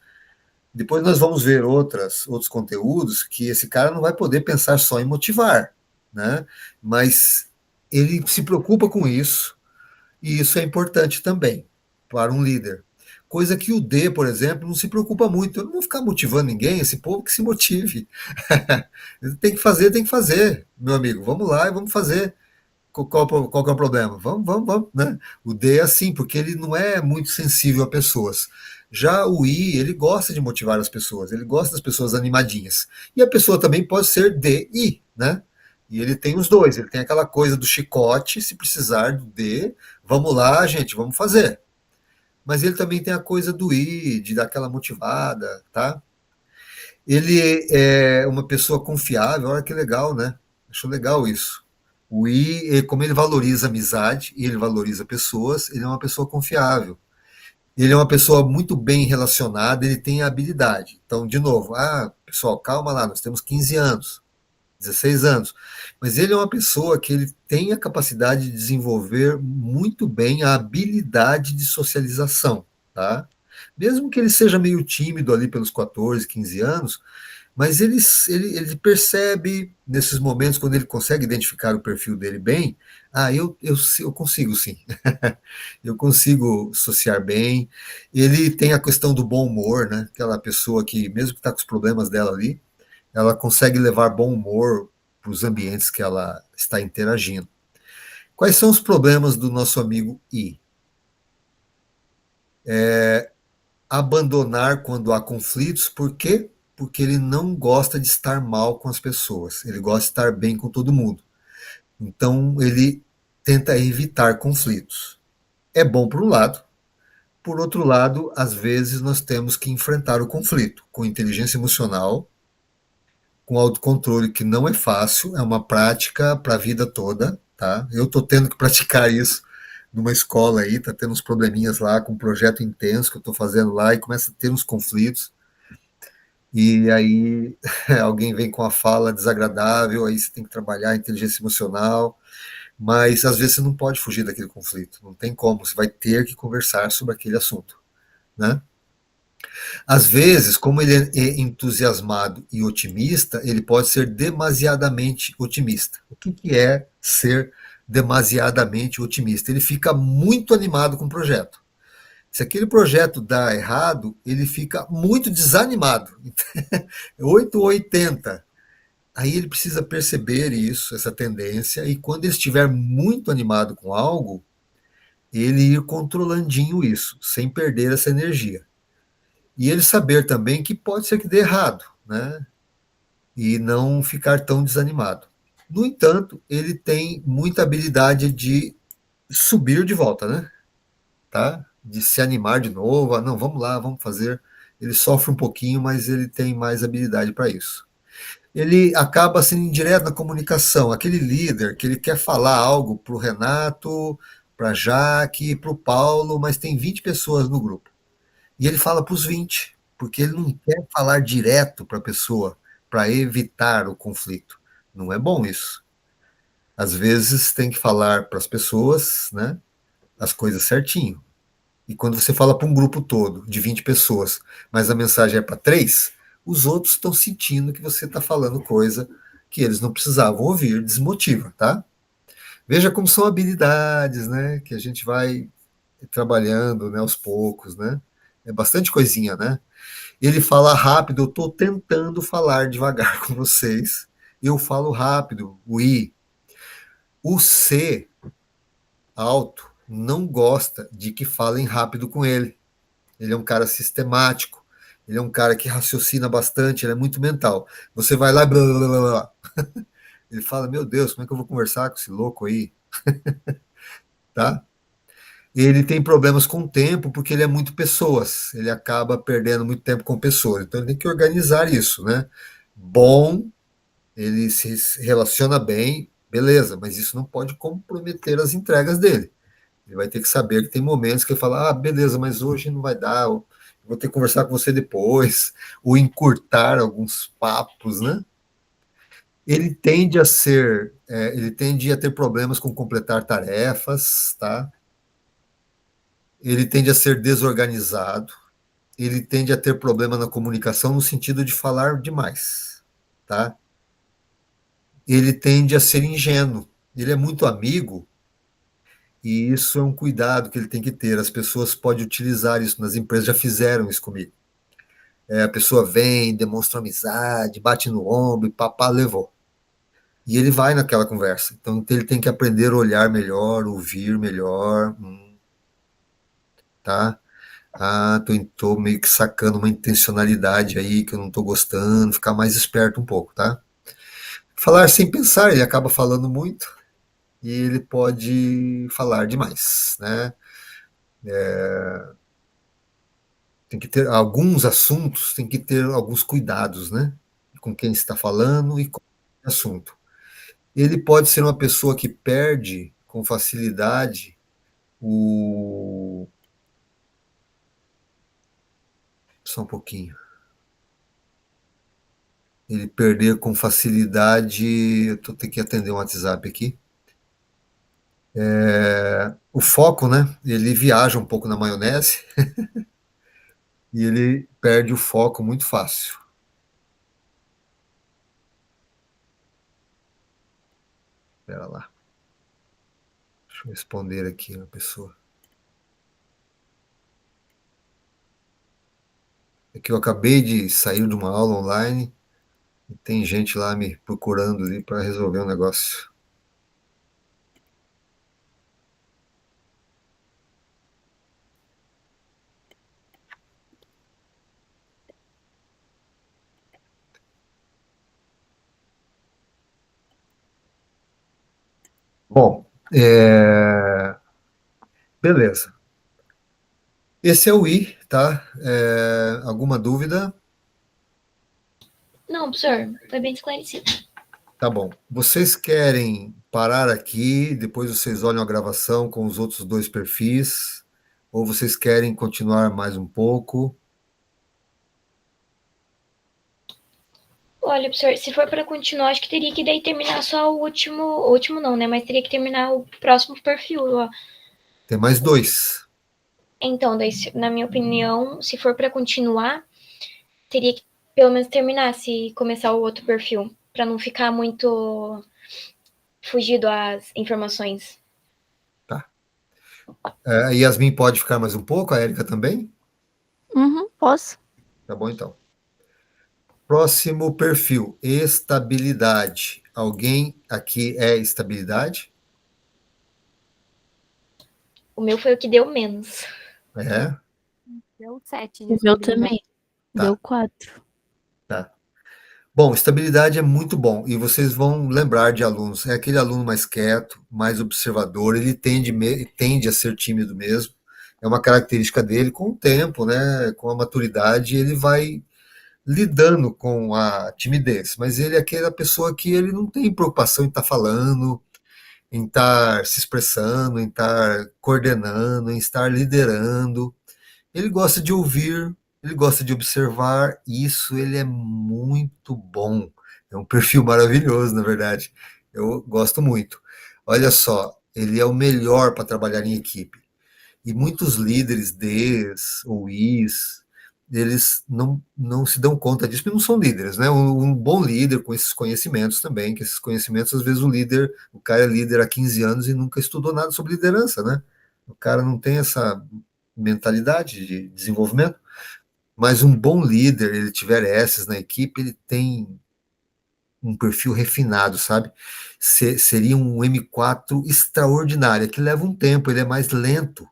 Depois nós vamos ver outros conteúdos que esse cara não vai poder pensar só em motivar. né? Mas ele se preocupa com isso, e isso é importante também para um líder. Coisa que o D, por exemplo, não se preocupa muito. Eu não vou ficar motivando ninguém, esse povo que se motive. Tem que fazer, meu amigo. Vamos lá e vamos fazer. Qual que é o problema? Vamos, né? O D é assim, porque ele não é muito sensível a pessoas. Já o I, ele gosta de motivar as pessoas, ele gosta das pessoas animadinhas. E a pessoa também pode ser DI, né? E ele tem os dois, ele tem aquela coisa do chicote, se precisar do D, vamos lá, gente, vamos fazer. Mas ele também tem a coisa do I, de dar aquela motivada, tá? Ele é uma pessoa confiável, olha que legal, né? Acho legal isso. O I, como ele valoriza a amizade e ele valoriza pessoas, ele é uma pessoa confiável. Ele é uma pessoa muito bem relacionada, ele tem habilidade. Então, de novo, pessoal, calma lá, nós temos 15 anos, 16 anos. Mas ele é uma pessoa que ele tem a capacidade de desenvolver muito bem a habilidade de socialização, tá? Mesmo que ele seja meio tímido ali pelos 14, 15 anos, mas ele percebe nesses momentos, quando ele consegue identificar o perfil dele bem, eu consigo sim. Eu consigo associar bem. Ele tem a questão do bom humor, né? Aquela pessoa que, mesmo que está com os problemas dela ali, ela consegue levar bom humor para os ambientes que ela está interagindo. Quais são os problemas do nosso amigo I? Abandonar quando há conflitos, por quê? Porque ele não gosta de estar mal com as pessoas, ele gosta de estar bem com todo mundo. Então, ele tenta evitar conflitos. É bom por um lado, por outro lado, às vezes nós temos que enfrentar o conflito com inteligência emocional, com autocontrole, que não é fácil, é uma prática para a vida toda, tá? Eu estou tendo que praticar isso numa escola aí, tá tendo uns probleminhas lá com um projeto intenso que eu estou fazendo lá e começa a ter uns conflitos. E aí alguém vem com a fala desagradável, aí você tem que trabalhar a inteligência emocional, mas às vezes você não pode fugir daquele conflito, não tem como, você vai ter que conversar sobre aquele assunto, né? Às vezes, como ele é entusiasmado e otimista, ele pode ser demasiadamente otimista. O que é ser demasiadamente otimista? Ele fica muito animado com o projeto. Se aquele projeto dá errado, ele fica muito desanimado. 8 ou 80. Aí ele precisa perceber isso, essa tendência, e quando ele estiver muito animado com algo, ele ir controlandinho isso, sem perder essa energia. E ele saber também que pode ser que dê errado, né? E não ficar tão desanimado. No entanto, ele tem muita habilidade de subir de volta, né? Tá? De se animar de novo, não, vamos lá, vamos fazer. Ele sofre um pouquinho, mas ele tem mais habilidade para isso. Ele acaba sendo indireto na comunicação, aquele líder que ele quer falar algo para o Renato, para a Jaque, para o Paulo, mas tem 20 pessoas no grupo. E ele fala para os 20, porque ele não quer falar direto para a pessoa, para evitar o conflito. Não é bom isso. Às vezes tem que falar para as pessoas, né, as coisas certinho. E quando você fala para um grupo todo, de 20 pessoas, mas a mensagem é para 3, os outros estão sentindo que você está falando coisa que eles não precisavam ouvir, desmotiva, tá? Veja como são habilidades, né, que a gente vai trabalhando, né, aos poucos, né? É bastante coisinha, né? Ele fala rápido, eu estou tentando falar devagar com vocês. Eu falo rápido, o I. O C, alto, não gosta de que falem rápido com ele. Ele é um cara sistemático, ele é um cara que raciocina bastante, ele é muito mental. Você vai lá, blá, blá, blá, blá. Ele fala, meu Deus, como é que eu vou conversar com esse louco aí? Tá? Ele tem problemas com o tempo porque ele é muito pessoas, ele acaba perdendo muito tempo com pessoas. Então ele tem que organizar isso, né? Bom, ele se relaciona bem, beleza, mas isso não pode comprometer as entregas dele. Ele vai ter que saber que tem momentos que ele fala, beleza, mas hoje não vai dar, eu vou ter que conversar com você depois, ou encurtar alguns papos, né? Ele tende a ter problemas com completar tarefas, tá? Ele tende a ser desorganizado, ele tende a ter problema na comunicação no sentido de falar demais, tá? ele tende a ser ingênuo. Ele é muito amigo, e isso é um cuidado que ele tem que ter. As pessoas podem utilizar isso, nas empresas já fizeram isso comigo. A pessoa vem, demonstra amizade, bate no ombro, e papá levou. E ele vai naquela conversa. Então ele tem que aprender a olhar melhor, ouvir melhor, tá? Ah, tô meio que sacando uma intencionalidade aí que eu não tô gostando, ficar mais esperto um pouco, tá? Falar sem pensar, ele acaba falando muito e ele pode falar demais, né? Tem que ter alguns assuntos, tem que ter alguns cuidados, né? Com quem está falando e com o assunto. Ele pode ser uma pessoa que perde com facilidade o. Só um pouquinho. Ele perder com facilidade. Eu tô tendo que atender um WhatsApp aqui. O foco, né? Ele viaja um pouco na maionese e ele perde o foco muito fácil. Espera lá. Deixa eu responder aqui uma pessoa. É que eu acabei de sair de uma aula online e tem gente lá me procurando ali para resolver um negócio. Bom, beleza. Esse é o I, tá? Alguma dúvida? Não, professor, foi bem esclarecido. Tá bom. Vocês querem parar aqui, depois vocês olham a gravação com os outros dois perfis, ou vocês querem continuar mais um pouco? Olha, professor, se for para continuar, acho que teria que daí terminar só o último não, né? Mas teria que terminar o próximo perfil, ó. Tem mais dois. Então, daí, na minha opinião, se for para continuar, teria que pelo menos terminar se começar o outro perfil, para não ficar muito fugido às informações. Tá. A Yasmin pode ficar mais um pouco, a Érica também? Uhum, posso. Tá bom, então. Próximo perfil, estabilidade. Alguém aqui é estabilidade? O meu foi o que deu menos. É, Deu 7 O meu também. Tá. Deu 4. tá. Bom, estabilidade é muito bom e vocês vão lembrar de alunos. É aquele aluno mais quieto, mais observador, ele tende a ser tímido mesmo. É uma característica dele com o tempo, né? Com a maturidade, ele vai lidando com a timidez. Mas ele é aquela pessoa que ele não tem preocupação em estar falando, em estar se expressando, em estar coordenando, em estar liderando. Ele gosta de ouvir, ele gosta de observar, e isso ele é muito bom. É um perfil maravilhoso, na verdade. Eu gosto muito. Olha só, ele é o melhor para trabalhar em equipe. E muitos líderes Ds ou Is, eles não se dão conta disso, porque não são líderes, né? Um bom líder com esses conhecimentos também, que esses conhecimentos, às vezes o cara é líder há 15 anos e nunca estudou nada sobre liderança, né? O cara não tem essa mentalidade de desenvolvimento, mas um bom líder, ele tiver esses na equipe, ele tem um perfil refinado, sabe? Seria um M4 extraordinário, que leva um tempo, ele é mais lento,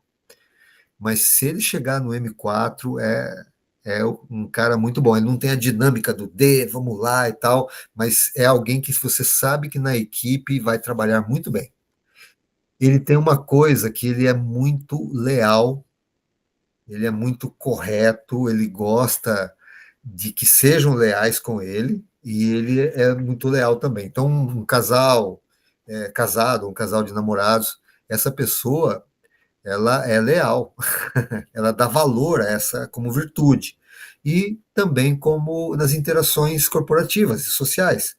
mas se ele chegar no M4, é um cara muito bom. Ele não tem a dinâmica do D, vamos lá e tal, mas é alguém que você sabe que na equipe vai trabalhar muito bem. Ele tem uma coisa que ele é muito leal, ele é muito correto, ele gosta de que sejam leais com ele, e ele é muito leal também. Então, um casal casado, um casal de namorados, essa pessoa, ela é leal, ela dá valor a essa como virtude. E também como nas interações corporativas e sociais,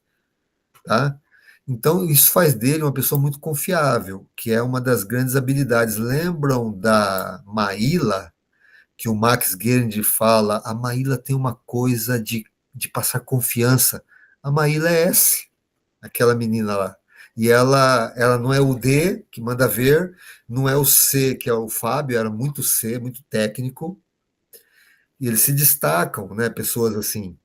tá? Então, isso faz dele uma pessoa muito confiável, que é uma das grandes habilidades. Lembram da Maíla, que o Max Geringer fala? A Maíla tem uma coisa de passar confiança. A Maíla é S. aquela menina lá. E ela não é o D, que manda ver, não é o C, que é o Fábio, era muito C, muito técnico, e eles se destacam, né, pessoas assim.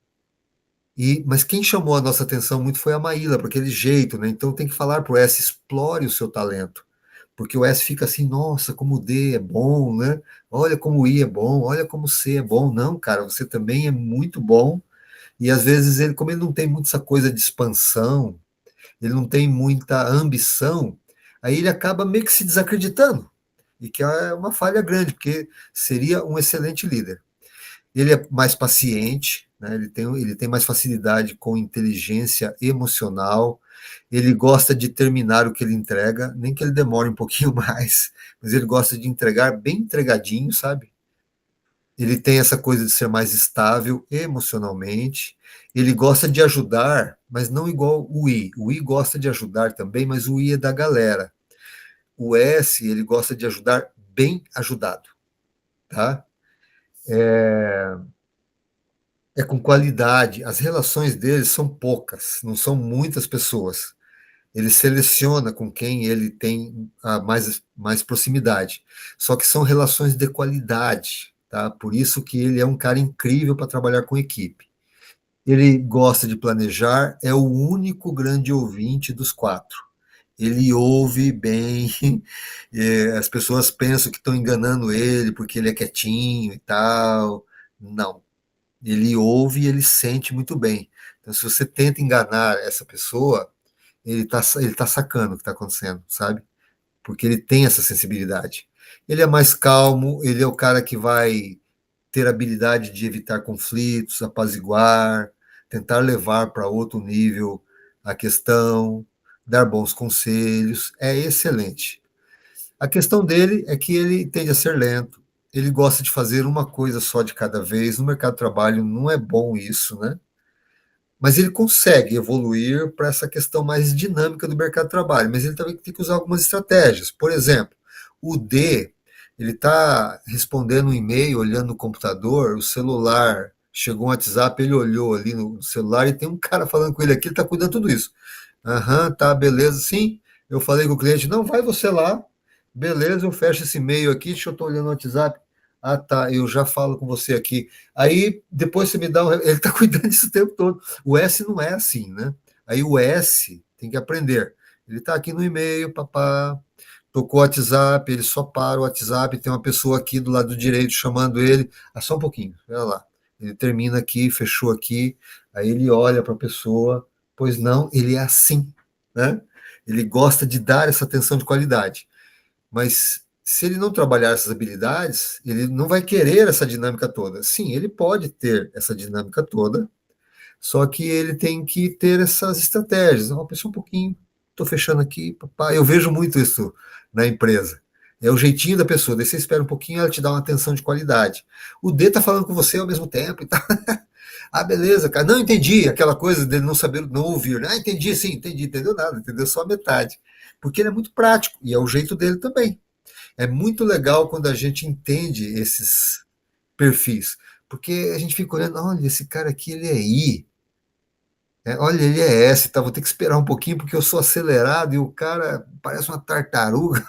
Mas quem chamou a nossa atenção muito foi a Maíla, por aquele jeito, né? Então tem que falar pro S, explore o seu talento. Porque o S fica assim, nossa, como o D é bom, né? Olha como o I é bom, olha como o C é bom. Não, cara, você também é muito bom. E às vezes ele, como ele não tem muito essa coisa de expansão, ele não tem muita ambição, aí ele acaba meio que se desacreditando. E que é uma falha grande, porque seria um excelente líder. Ele é mais paciente, né? Ele tem mais facilidade com inteligência emocional, ele gosta de terminar o que ele entrega, nem que ele demore um pouquinho mais, mas ele gosta de entregar bem entregadinho, sabe? Ele tem essa coisa de ser mais estável emocionalmente, ele gosta de ajudar, mas não igual o I. O I gosta de ajudar também, mas o I é da galera. O S, ele gosta de ajudar bem ajudado, tá? É com qualidade. As relações deles são poucas, não são muitas pessoas. Ele seleciona com quem ele tem mais proximidade. Só que são relações de qualidade, tá? Por isso que ele é um cara incrível para trabalhar com equipe. Ele gosta de planejar, é o único grande ouvinte dos quatro. Ele ouve bem, as pessoas pensam que estão enganando ele porque ele é quietinho e tal. Não, ele ouve e ele sente muito bem. Então, se você tenta enganar essa pessoa, ele tá sacando o que está acontecendo, sabe? Porque ele tem essa sensibilidade. Ele é mais calmo, ele é o cara que vai ter habilidade de evitar conflitos, apaziguar, tentar levar para outro nível a questão, dar bons conselhos. É excelente. A questão dele é que ele tende a ser lento, ele gosta de fazer uma coisa só de cada vez. No mercado de trabalho não é bom isso, né? Mas ele consegue evoluir para essa questão mais dinâmica do mercado de trabalho, mas ele também tem que usar algumas estratégias. Por exemplo, o D, ele está respondendo um e-mail, olhando no computador, o celular, chegou um WhatsApp, ele olhou ali no celular e tem um cara falando com ele aqui, ele está cuidando de tudo isso. Aham, tá, beleza, sim. Eu falei com o cliente, não, vai você lá, beleza, eu fecho esse e-mail aqui, deixa eu estar olhando o WhatsApp. Ah, tá, eu já falo com você aqui. Aí depois você me dá ele está cuidando disso o tempo todo. O S não é assim, né? Aí o S tem que aprender. Ele está aqui no e-mail, papá, tocou o WhatsApp, ele só para o WhatsApp, tem uma pessoa aqui do lado direito chamando ele. Ah, só um pouquinho, olha lá. Ele termina aqui, fechou aqui, aí ele olha para a pessoa, pois não, ele é assim, né? Ele gosta de dar essa atenção de qualidade. Mas se ele não trabalhar essas habilidades, ele não vai querer essa dinâmica toda. Sim, ele pode ter essa dinâmica toda, só que ele tem que ter essas estratégias. Uma pessoa um pouquinho, estou fechando aqui, papai. Eu vejo muito isso na empresa. É o jeitinho da pessoa. Daí você espera um pouquinho, ela te dá uma atenção de qualidade. O D está falando com você ao mesmo tempo e tal. Ah, beleza, cara. Não entendi aquela coisa dele não saber, não ouvir. Ah, entendi, sim, entendi. Entendeu nada, entendeu só a metade. Porque ele é muito prático e é o jeito dele também. É muito legal quando a gente entende esses perfis, porque a gente fica olhando, olha, esse cara aqui, ele é I, olha, ele é S, tá, vou ter que esperar um pouquinho porque eu sou acelerado e o cara parece uma tartaruga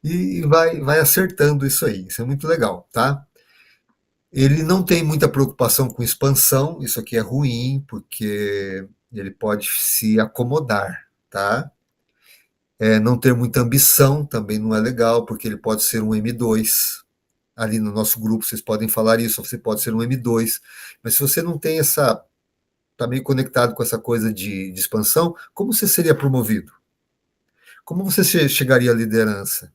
e vai acertando isso aí, isso é muito legal, tá? Ele não tem muita preocupação com expansão, isso aqui é ruim, porque ele pode se acomodar, tá? Não ter muita ambição também não é legal, porque ele pode ser um M2. Ali no nosso grupo vocês podem falar isso, você pode ser um M2. Mas se você não tem essa, está meio conectado com essa coisa de expansão, como você seria promovido? Como você chegaria à liderança?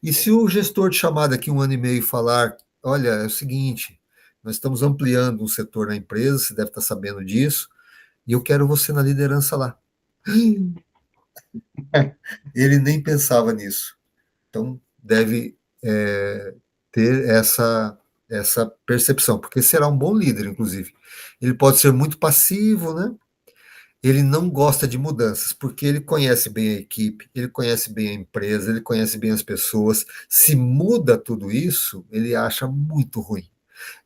E se o gestor te chamar daqui 1 ano e meio e falar, olha, é o seguinte, nós estamos ampliando um setor na empresa, você deve estar sabendo disso, e eu quero você na liderança lá. Ele nem pensava nisso. Então, deve ter essa percepção, porque será um bom líder, inclusive. Ele pode ser muito passivo, né? Ele não gosta de mudanças, porque ele conhece bem a equipe, ele conhece bem a empresa, ele conhece bem as pessoas. Se muda tudo isso, ele acha muito ruim.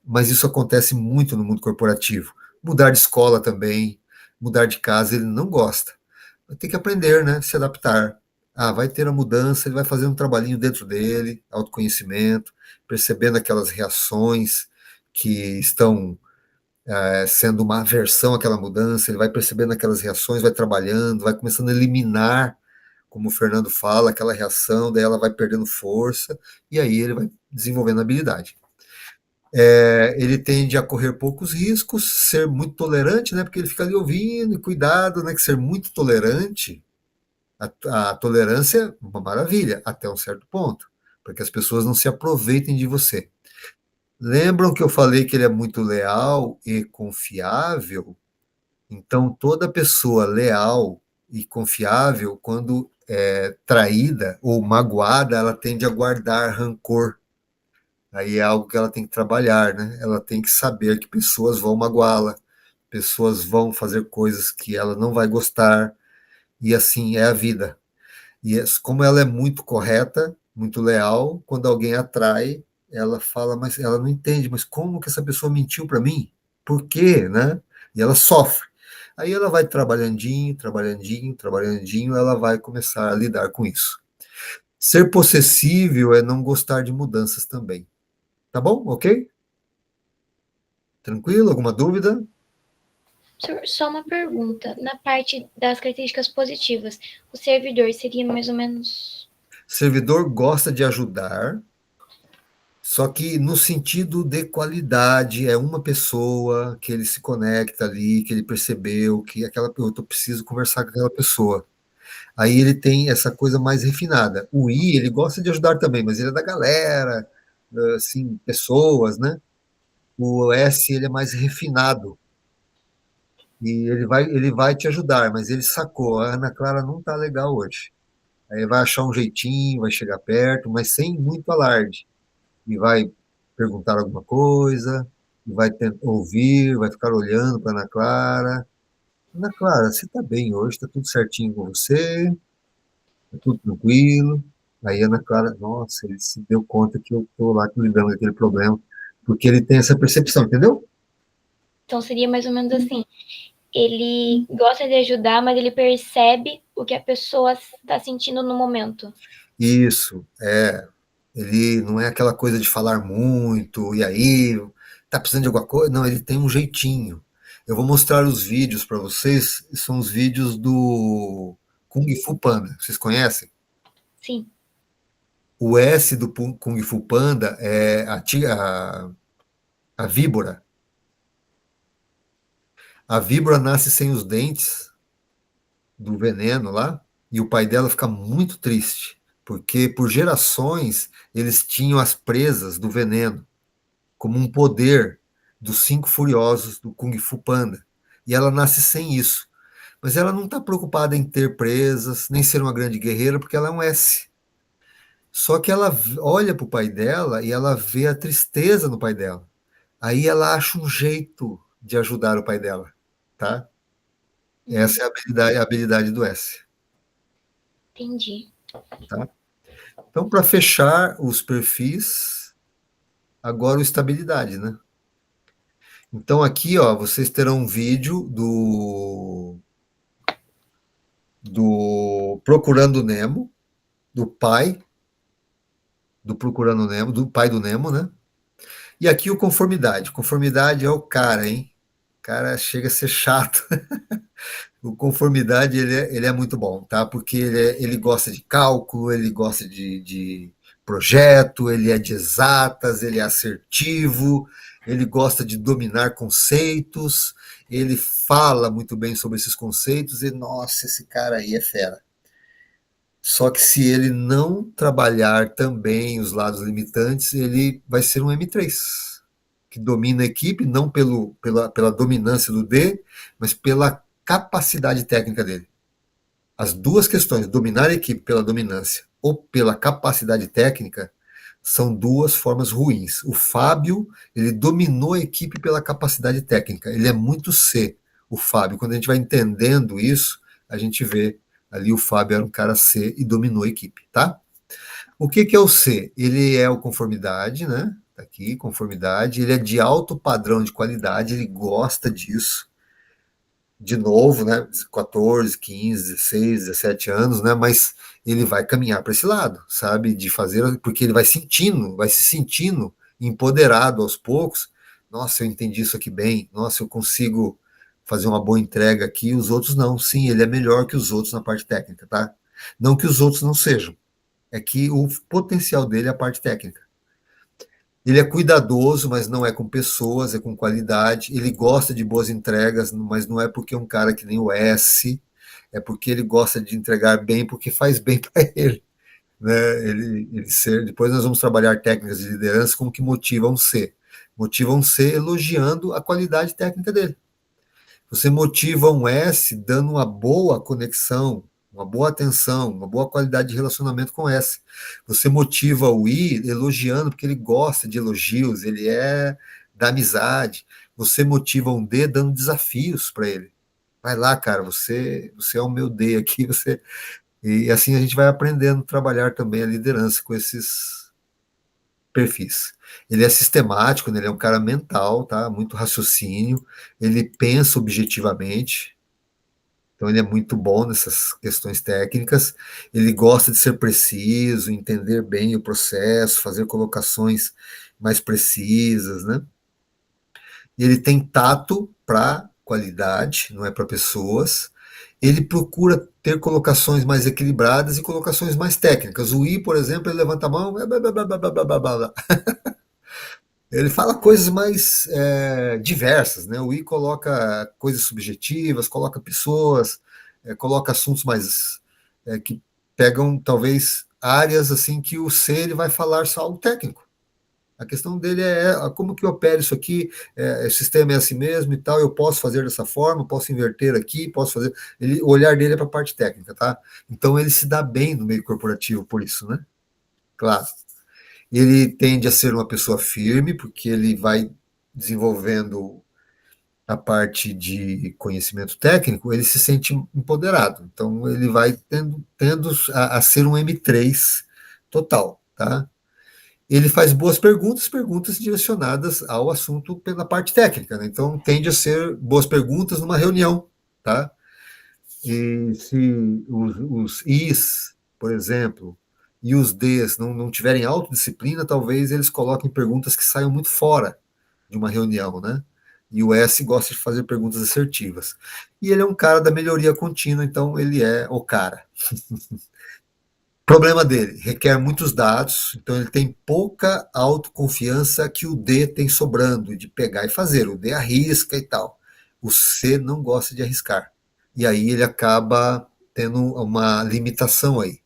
Mas isso acontece muito no mundo corporativo. Mudar de escola também, mudar de casa ele não gosta. Vai ter que aprender, né? Se adaptar. Vai ter a mudança, ele vai fazer um trabalhinho dentro dele, autoconhecimento, percebendo aquelas reações que estão sendo uma aversão àquela mudança, ele vai percebendo aquelas reações, vai trabalhando, vai começando a eliminar, como o Fernando fala, aquela reação, daí ela vai perdendo força, e aí ele vai desenvolvendo habilidade. Ele tende a correr poucos riscos, ser muito tolerante, né? Porque ele fica ali ouvindo, e cuidado, né? Que ser muito tolerante, a tolerância é uma maravilha, até um certo ponto, para que as pessoas não se aproveitem de você. Lembram que eu falei que ele é muito leal e confiável? Então, toda pessoa leal e confiável, quando é traída ou magoada, ela tende a guardar rancor. Aí é algo que ela tem que trabalhar, né? Ela tem que saber que pessoas vão magoá-la, pessoas vão fazer coisas que ela não vai gostar, e assim é a vida. E como ela é muito correta, muito leal, quando alguém atrai, ela fala, mas ela não entende, mas como que essa pessoa mentiu para mim? Por quê, né? E ela sofre. Aí ela vai trabalhandinho, trabalhandinho, trabalhandinho, ela vai começar a lidar com isso. Ser possessível é não gostar de mudanças também. Tá bom? Ok? Tranquilo? Alguma dúvida? Só uma pergunta. Na parte das características positivas, o servidor seria mais ou menos. Servidor gosta de ajudar, só que no sentido de qualidade, é uma pessoa que ele se conecta ali, que ele percebeu que eu preciso conversar com aquela pessoa. Aí ele tem essa coisa mais refinada. O I, ele gosta de ajudar também, mas ele é da galera, assim, pessoas, né? O S, ele é mais refinado. E ele vai te ajudar, mas ele sacou, a Ana Clara não tá legal hoje. Aí vai achar um jeitinho, vai chegar perto, mas sem muito alarde. E vai perguntar alguma coisa, e vai ouvir, vai ficar olhando para Ana Clara. Ana Clara, você está bem hoje? Está tudo certinho com você? Está tudo tranquilo? Aí Ana Clara, nossa, ele se deu conta que eu estou lá lidando com aquele problema, porque ele tem essa percepção, entendeu? Então seria mais ou menos assim. Ele gosta de ajudar, mas ele percebe o que a pessoa está sentindo no momento. Isso, ele não é aquela coisa de falar muito, e aí, tá precisando de alguma coisa? Não, ele tem um jeitinho. Eu vou mostrar os vídeos para vocês, são os vídeos do Kung Fu Panda. Vocês conhecem? Sim. O S do Kung Fu Panda é a víbora. A víbora nasce sem os dentes do veneno lá, e o pai dela fica muito triste, porque por gerações eles tinham as presas do veneno como um poder dos cinco furiosos do Kung Fu Panda. E ela nasce sem isso. Mas ela não está preocupada em ter presas, nem ser uma grande guerreira, porque ela é um S. Só que ela olha para o pai dela e ela vê a tristeza no pai dela. Aí ela acha um jeito de ajudar o pai dela, tá? Essa é a habilidade do S. Entendi. Tá? Então, para fechar os perfis, agora o estabilidade, né? Então, aqui, ó, vocês terão um vídeo do Procurando Nemo, do pai do Procurando Nemo, do pai do Nemo, né? E aqui o Conformidade. Conformidade é o cara, hein? O cara chega a ser chato. O Conformidade, ele é muito bom, tá? Porque ele gosta de cálculo, ele gosta de projeto, ele é de exatas, ele é assertivo, ele gosta de dominar conceitos, ele fala muito bem sobre esses conceitos e, nossa, esse cara aí é fera. Só que se ele não trabalhar também os lados limitantes, ele vai ser um M3, que domina a equipe, não pela dominância do D, mas pela capacidade técnica dele. As duas questões, dominar a equipe pela dominância ou pela capacidade técnica, são duas formas ruins. O Fábio, ele dominou a equipe pela capacidade técnica. Ele é muito C, o Fábio. Quando a gente vai entendendo isso, a gente vê ali o Fábio era um cara C e dominou a equipe, tá? O que é o C? Ele é o conformidade, né? Tá aqui, conformidade. Ele é de alto padrão de qualidade, ele gosta disso. de novo, né, 14, 15, 16, 17 anos, né, mas ele vai caminhar para esse lado, sabe, de fazer, porque ele vai se sentindo empoderado aos poucos. Nossa, eu entendi isso aqui bem, nossa, eu consigo fazer uma boa entrega aqui, os outros não. Sim, ele é melhor que os outros na parte técnica, tá? Não que os outros não sejam, é que o potencial dele é a parte técnica. Ele é cuidadoso, mas não é com pessoas, é com qualidade. Ele gosta de boas entregas, mas não é porque é um cara que nem o S, é porque ele gosta de entregar bem, porque faz bem para ele. Né? Depois nós vamos trabalhar técnicas de liderança como que motivam um C. Motivam um C elogiando a qualidade técnica dele. Você motiva um S dando uma boa conexão, uma boa atenção, uma boa qualidade de relacionamento com o S. Você motiva o I elogiando porque ele gosta de elogios, ele é da amizade. Você motiva um D dando desafios para ele. Vai lá, cara, você é o meu D aqui, você. E assim a gente vai aprendendo a trabalhar também a liderança com esses perfis. Ele é sistemático, né? Ele é um cara mental, tá? Muito raciocínio, ele pensa objetivamente, então ele é muito bom nessas questões técnicas. Ele gosta de ser preciso, entender bem o processo, fazer colocações mais precisas, né? Ele tem tato para qualidade, não é para pessoas. Ele procura ter colocações mais equilibradas e colocações mais técnicas. O I, por exemplo, ele levanta a mão, blá, blá, blá, blá, blá, blá, blá. Ele fala coisas mais diversas, né? O I coloca coisas subjetivas, coloca pessoas, coloca assuntos mais que pegam talvez áreas assim que o C ele vai falar só algo técnico. A questão dele como que eu opero isso aqui, o sistema é assim mesmo e tal, eu posso fazer dessa forma, posso inverter aqui, posso fazer. O olhar dele é para a parte técnica, tá? Então ele se dá bem no meio corporativo por isso, né? Claro. Ele tende a ser uma pessoa firme, porque ele vai desenvolvendo a parte de conhecimento técnico, ele se sente empoderado. Então, ele vai tendo a ser um M3 total, tá? Ele faz boas perguntas, perguntas direcionadas ao assunto pela parte técnica, né? Então, tende a ser boas perguntas numa reunião, tá? E se os Is, por exemplo, e os Ds não tiverem autodisciplina, talvez eles coloquem perguntas que saiam muito fora de uma reunião, né? E o S gosta de fazer perguntas assertivas. E ele é um cara da melhoria contínua, então ele é o cara. Problema dele, requer muitos dados, então ele tem pouca autoconfiança que o D tem sobrando, de pegar e fazer. O D arrisca e tal. O C não gosta de arriscar. E aí ele acaba tendo uma limitação aí.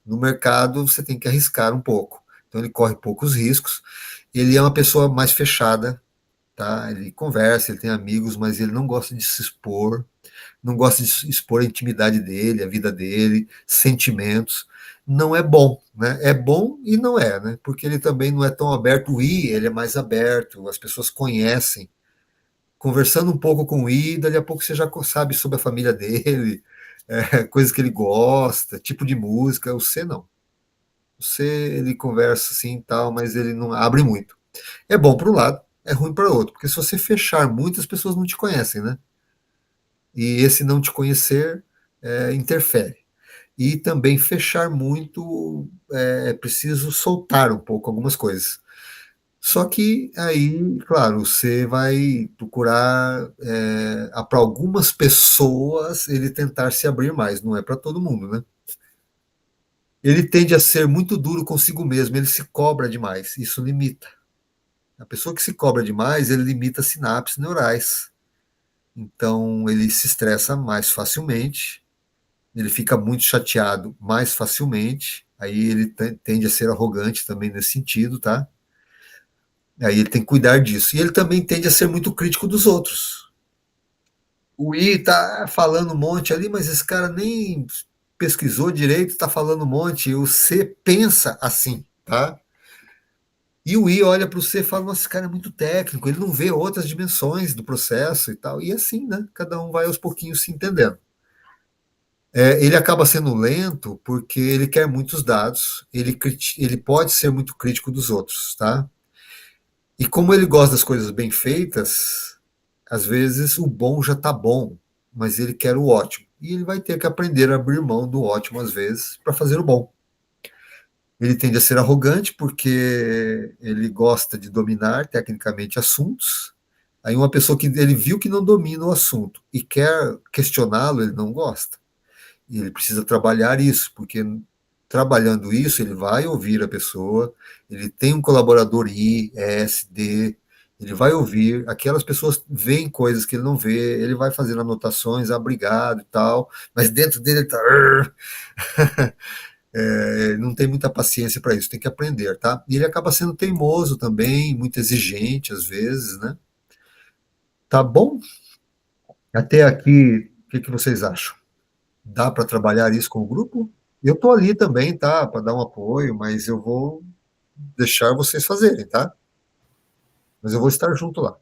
No mercado, você tem que arriscar um pouco. Então, ele corre poucos riscos. Ele é uma pessoa mais fechada, tá? Ele conversa, ele tem amigos, mas ele não gosta de se expor, não gosta de expor a intimidade dele, a vida dele, sentimentos. Não é bom, né? É bom e não é, né? Porque ele também não é tão aberto. O I, ele é mais aberto, as pessoas conhecem. Conversando um pouco com o I, dali a pouco você já sabe sobre a família dele, coisas que ele gosta, tipo de música. O C não. O C ele conversa assim e tal, mas ele não abre muito. É bom para um lado, é ruim para outro, porque se você fechar muito, as pessoas não te conhecem, né? E esse não te conhecer interfere. E também fechar muito, é preciso soltar um pouco algumas coisas. Só que aí, claro, você vai procurar, para algumas pessoas, ele tentar se abrir mais, não é para todo mundo, né? Ele tende a ser muito duro consigo mesmo, ele se cobra demais, isso limita. A pessoa que se cobra demais, ele limita as sinapses neurais. Então, ele se estressa mais facilmente, ele fica muito chateado mais facilmente, aí ele tende a ser arrogante também nesse sentido, tá? Aí ele tem que cuidar disso. E ele também tende a ser muito crítico dos outros. O I tá falando um monte ali, mas esse cara nem pesquisou direito, tá falando um monte. O C pensa assim, tá? E o I olha para o C e fala: nossa, esse cara é muito técnico, ele não vê outras dimensões do processo e tal. E assim, né? Cada um vai aos pouquinhos se entendendo. Ele acaba sendo lento porque ele quer muitos dados, ele pode ser muito crítico dos outros, tá? E como ele gosta das coisas bem feitas, às vezes o bom já está bom. mas ele quer o ótimo. E ele vai ter que aprender a abrir mão do ótimo às vezes para fazer o bom. Ele tende a ser arrogante porque ele gosta de dominar tecnicamente assuntos. Aí uma pessoa que ele viu que não domina o assunto e quer questioná-lo, ele não gosta. E ele precisa trabalhar isso, porque trabalhando isso, ele vai ouvir a pessoa, ele tem um colaborador I, S, D, ele vai ouvir, aquelas pessoas veem coisas que ele não vê, ele vai fazendo anotações, obrigado e tal, mas dentro dele ele tá. Não tem muita paciência para isso, tem que aprender, tá? E ele acaba sendo teimoso também, muito exigente às vezes, né? Tá bom? Até aqui, o que vocês acham? Dá para trabalhar isso com o grupo? Eu tô ali também, tá? Para dar um apoio, mas eu vou deixar vocês fazerem, tá? Mas eu vou estar junto lá.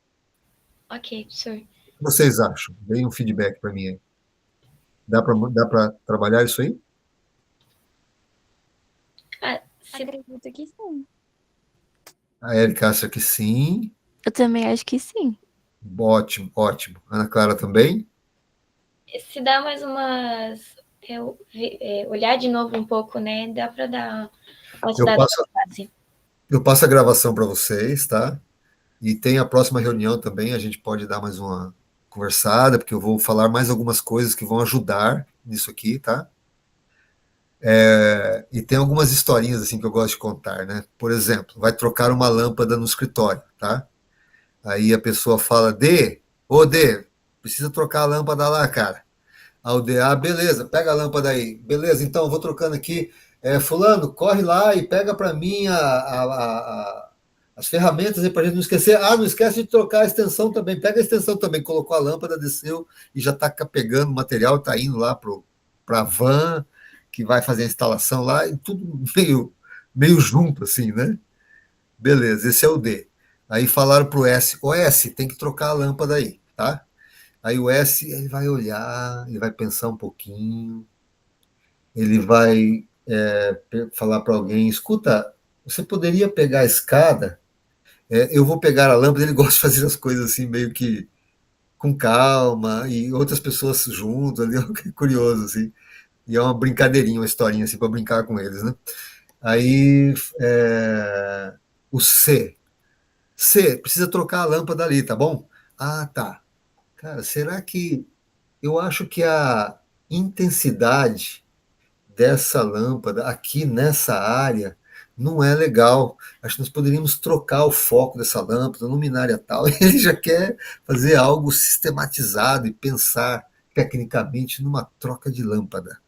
Ok, professor. O que vocês acham? Deem um feedback para mim aí. Dá para trabalhar isso aí? Se... Acredito que sim. A Erika acha que sim. Eu também acho que sim. Ótimo, ótimo. Ana Clara também? Se dá mais umas. Olhar de novo um pouco, né? Dá para dar uma Eu estudada passo, mais fácil. eu passo a gravação para vocês, tá? E tem a próxima reunião também, a gente pode dar mais uma conversada, porque eu vou falar mais algumas coisas que vão ajudar nisso aqui, tá? E tem algumas historinhas assim que eu gosto de contar, né? Por exemplo, vai trocar uma lâmpada no escritório, tá? Aí a pessoa fala, Dê, precisa trocar a lâmpada lá, cara. Aí o D, beleza, pega a lâmpada aí. Beleza, então eu vou trocando aqui. Fulano, corre lá e pega para mim as ferramentas aí pra gente não esquecer. Não esquece de trocar a extensão também. Pega a extensão também. Colocou a lâmpada, desceu e já tá pegando o material, tá indo lá pra van que vai fazer a instalação lá, e tudo meio junto, assim, né? Beleza, esse é o D. Aí falaram pro S, S, tem que trocar a lâmpada aí, tá? Aí o S, ele vai olhar, ele vai pensar um pouquinho, ele vai falar para alguém, escuta, você poderia pegar a escada? Eu vou pegar a lâmpada, ele gosta de fazer as coisas assim, meio que com calma, e outras pessoas junto, ali, é curioso, assim. E é uma brincadeirinha, uma historinha, assim, para brincar com eles, né? Aí, o C, precisa trocar a lâmpada ali, tá bom? Tá. Cara, será que eu acho que a intensidade dessa lâmpada aqui nessa área não é legal. Acho que nós poderíamos trocar o foco dessa lâmpada, luminária tal. Ele já quer fazer algo sistematizado e pensar tecnicamente numa troca de lâmpada.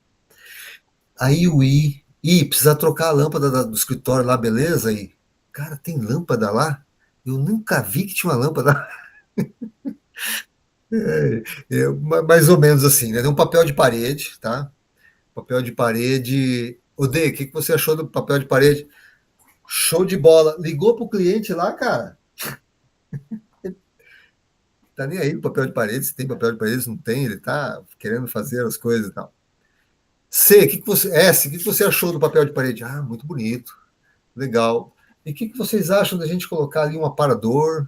Aí o precisa trocar a lâmpada do escritório lá, beleza? Aí, cara, tem lâmpada lá? Eu nunca vi que tinha uma lâmpada. Mais ou menos assim, né? Tem um papel de parede, tá? Papel de parede. Odeio, o que você achou do papel de parede? Show de bola. Ligou pro cliente lá, cara. Tá nem aí o papel de parede, se tem papel de parede, se não tem, ele tá querendo fazer as coisas e tal. S, o que você achou do papel de parede? Muito bonito, legal. E o que vocês acham da gente colocar ali um aparador?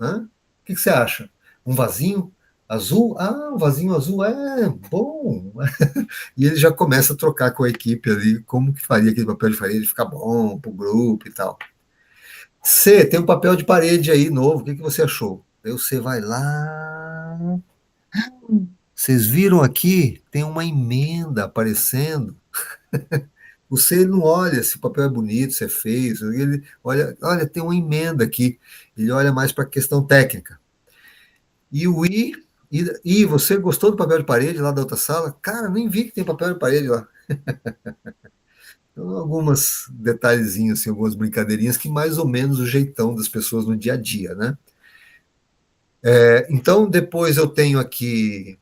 Hã? O que você acha? Um vasinho azul? Um vasinho azul é bom. E ele já começa a trocar com a equipe ali como que faria aquele papel de parede ficar bom para o grupo e tal. C, tem um papel de parede aí novo, o que você achou? Aí o C vai lá. Vocês viram aqui? Tem uma emenda aparecendo. O C não olha se o papel é bonito, se é feio, ele olha, tem uma emenda aqui. Ele olha mais para a questão técnica. E o você gostou do papel de parede lá da outra sala? Cara, nem vi que tem papel de parede lá. Então, alguns detalhezinhos, assim, algumas brincadeirinhas que mais ou menos o jeitão das pessoas no dia a dia, né? Então, depois eu tenho aqui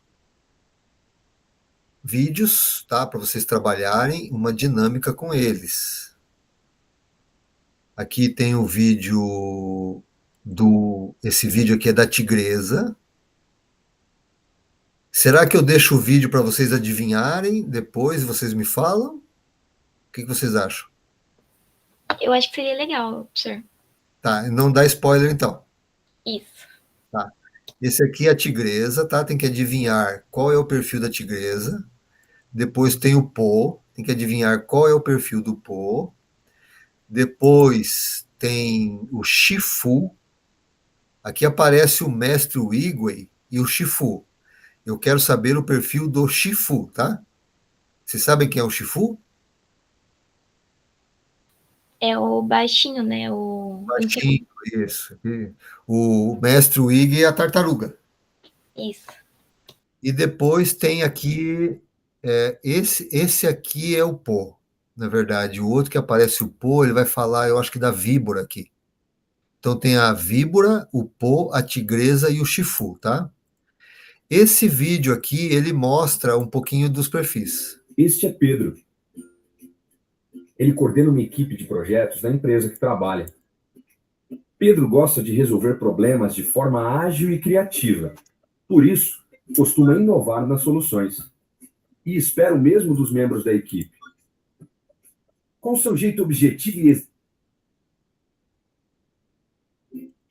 vídeos, tá? Para vocês trabalharem uma dinâmica com eles. Aqui tem o vídeo esse vídeo aqui é da tigresa. Será que eu deixo o vídeo para vocês adivinharem depois vocês me falam? O que vocês acham? Eu acho que seria legal, professor. Tá, não dá spoiler então. Isso. Tá. Esse aqui é a tigresa, tá? Tem que adivinhar qual é o perfil da tigresa. Depois tem o Po, tem que adivinhar qual é o perfil do Po. Depois tem o Shifu. Aqui aparece o mestre Wigway e o Shifu. Eu quero saber o perfil do Shifu, tá? Vocês sabem quem é o Shifu? É o baixinho, né? O Baixinho, isso. O mestre Wig e a tartaruga. Isso. E depois tem aqui, esse aqui é o Po, na verdade. O outro que aparece o Po, ele vai falar, eu acho que da víbora aqui. Então tem a víbora, o Po, a tigresa e o Shifu, tá? Esse vídeo aqui, ele mostra um pouquinho dos perfis. Este é Pedro. Ele coordena uma equipe de projetos na empresa que trabalha. Pedro gosta de resolver problemas de forma ágil e criativa. Por isso, costuma inovar nas soluções. E espera o mesmo dos membros da equipe. Com seu jeito objetivo e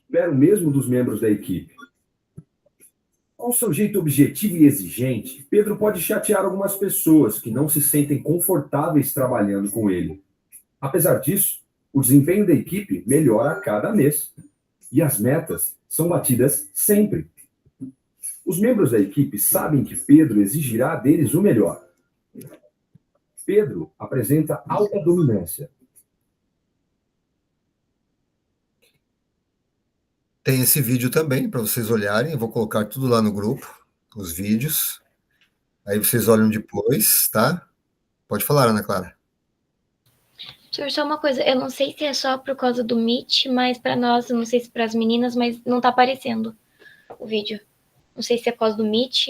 espera o mesmo dos membros da equipe. Com seu jeito objetivo e exigente, Pedro pode chatear algumas pessoas que não se sentem confortáveis trabalhando com ele. Apesar disso, o desempenho da equipe melhora a cada mês. E as metas são batidas sempre. Os membros da equipe sabem que Pedro exigirá deles o melhor. Pedro apresenta alta dominância. Tem esse vídeo também para vocês olharem. Eu vou colocar tudo lá no grupo, os vídeos. Aí vocês olham depois, tá? Pode falar, Ana Clara. Senhor, só uma coisa, eu não sei se é só por causa do Meet, mas para nós, eu não sei se para as meninas, mas não tá aparecendo o vídeo. Não sei se é por causa do Meet.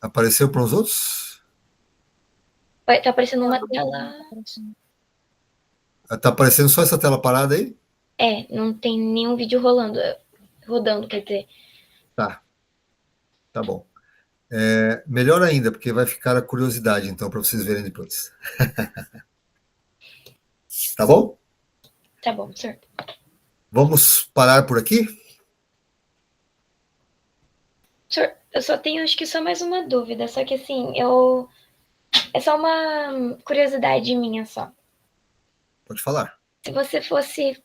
Apareceu para os outros? Tá aparecendo uma tela. Tá aparecendo só essa tela parada aí? Não tem nenhum vídeo rodando, quer dizer. Tá. Tá bom. Melhor ainda, porque vai ficar a curiosidade, então, para vocês verem depois. Tá bom? Tá bom, senhor. Vamos parar por aqui? Senhor, eu só tenho, acho que só mais uma dúvida, só que assim, é só uma curiosidade minha só. Pode falar. Se você fosse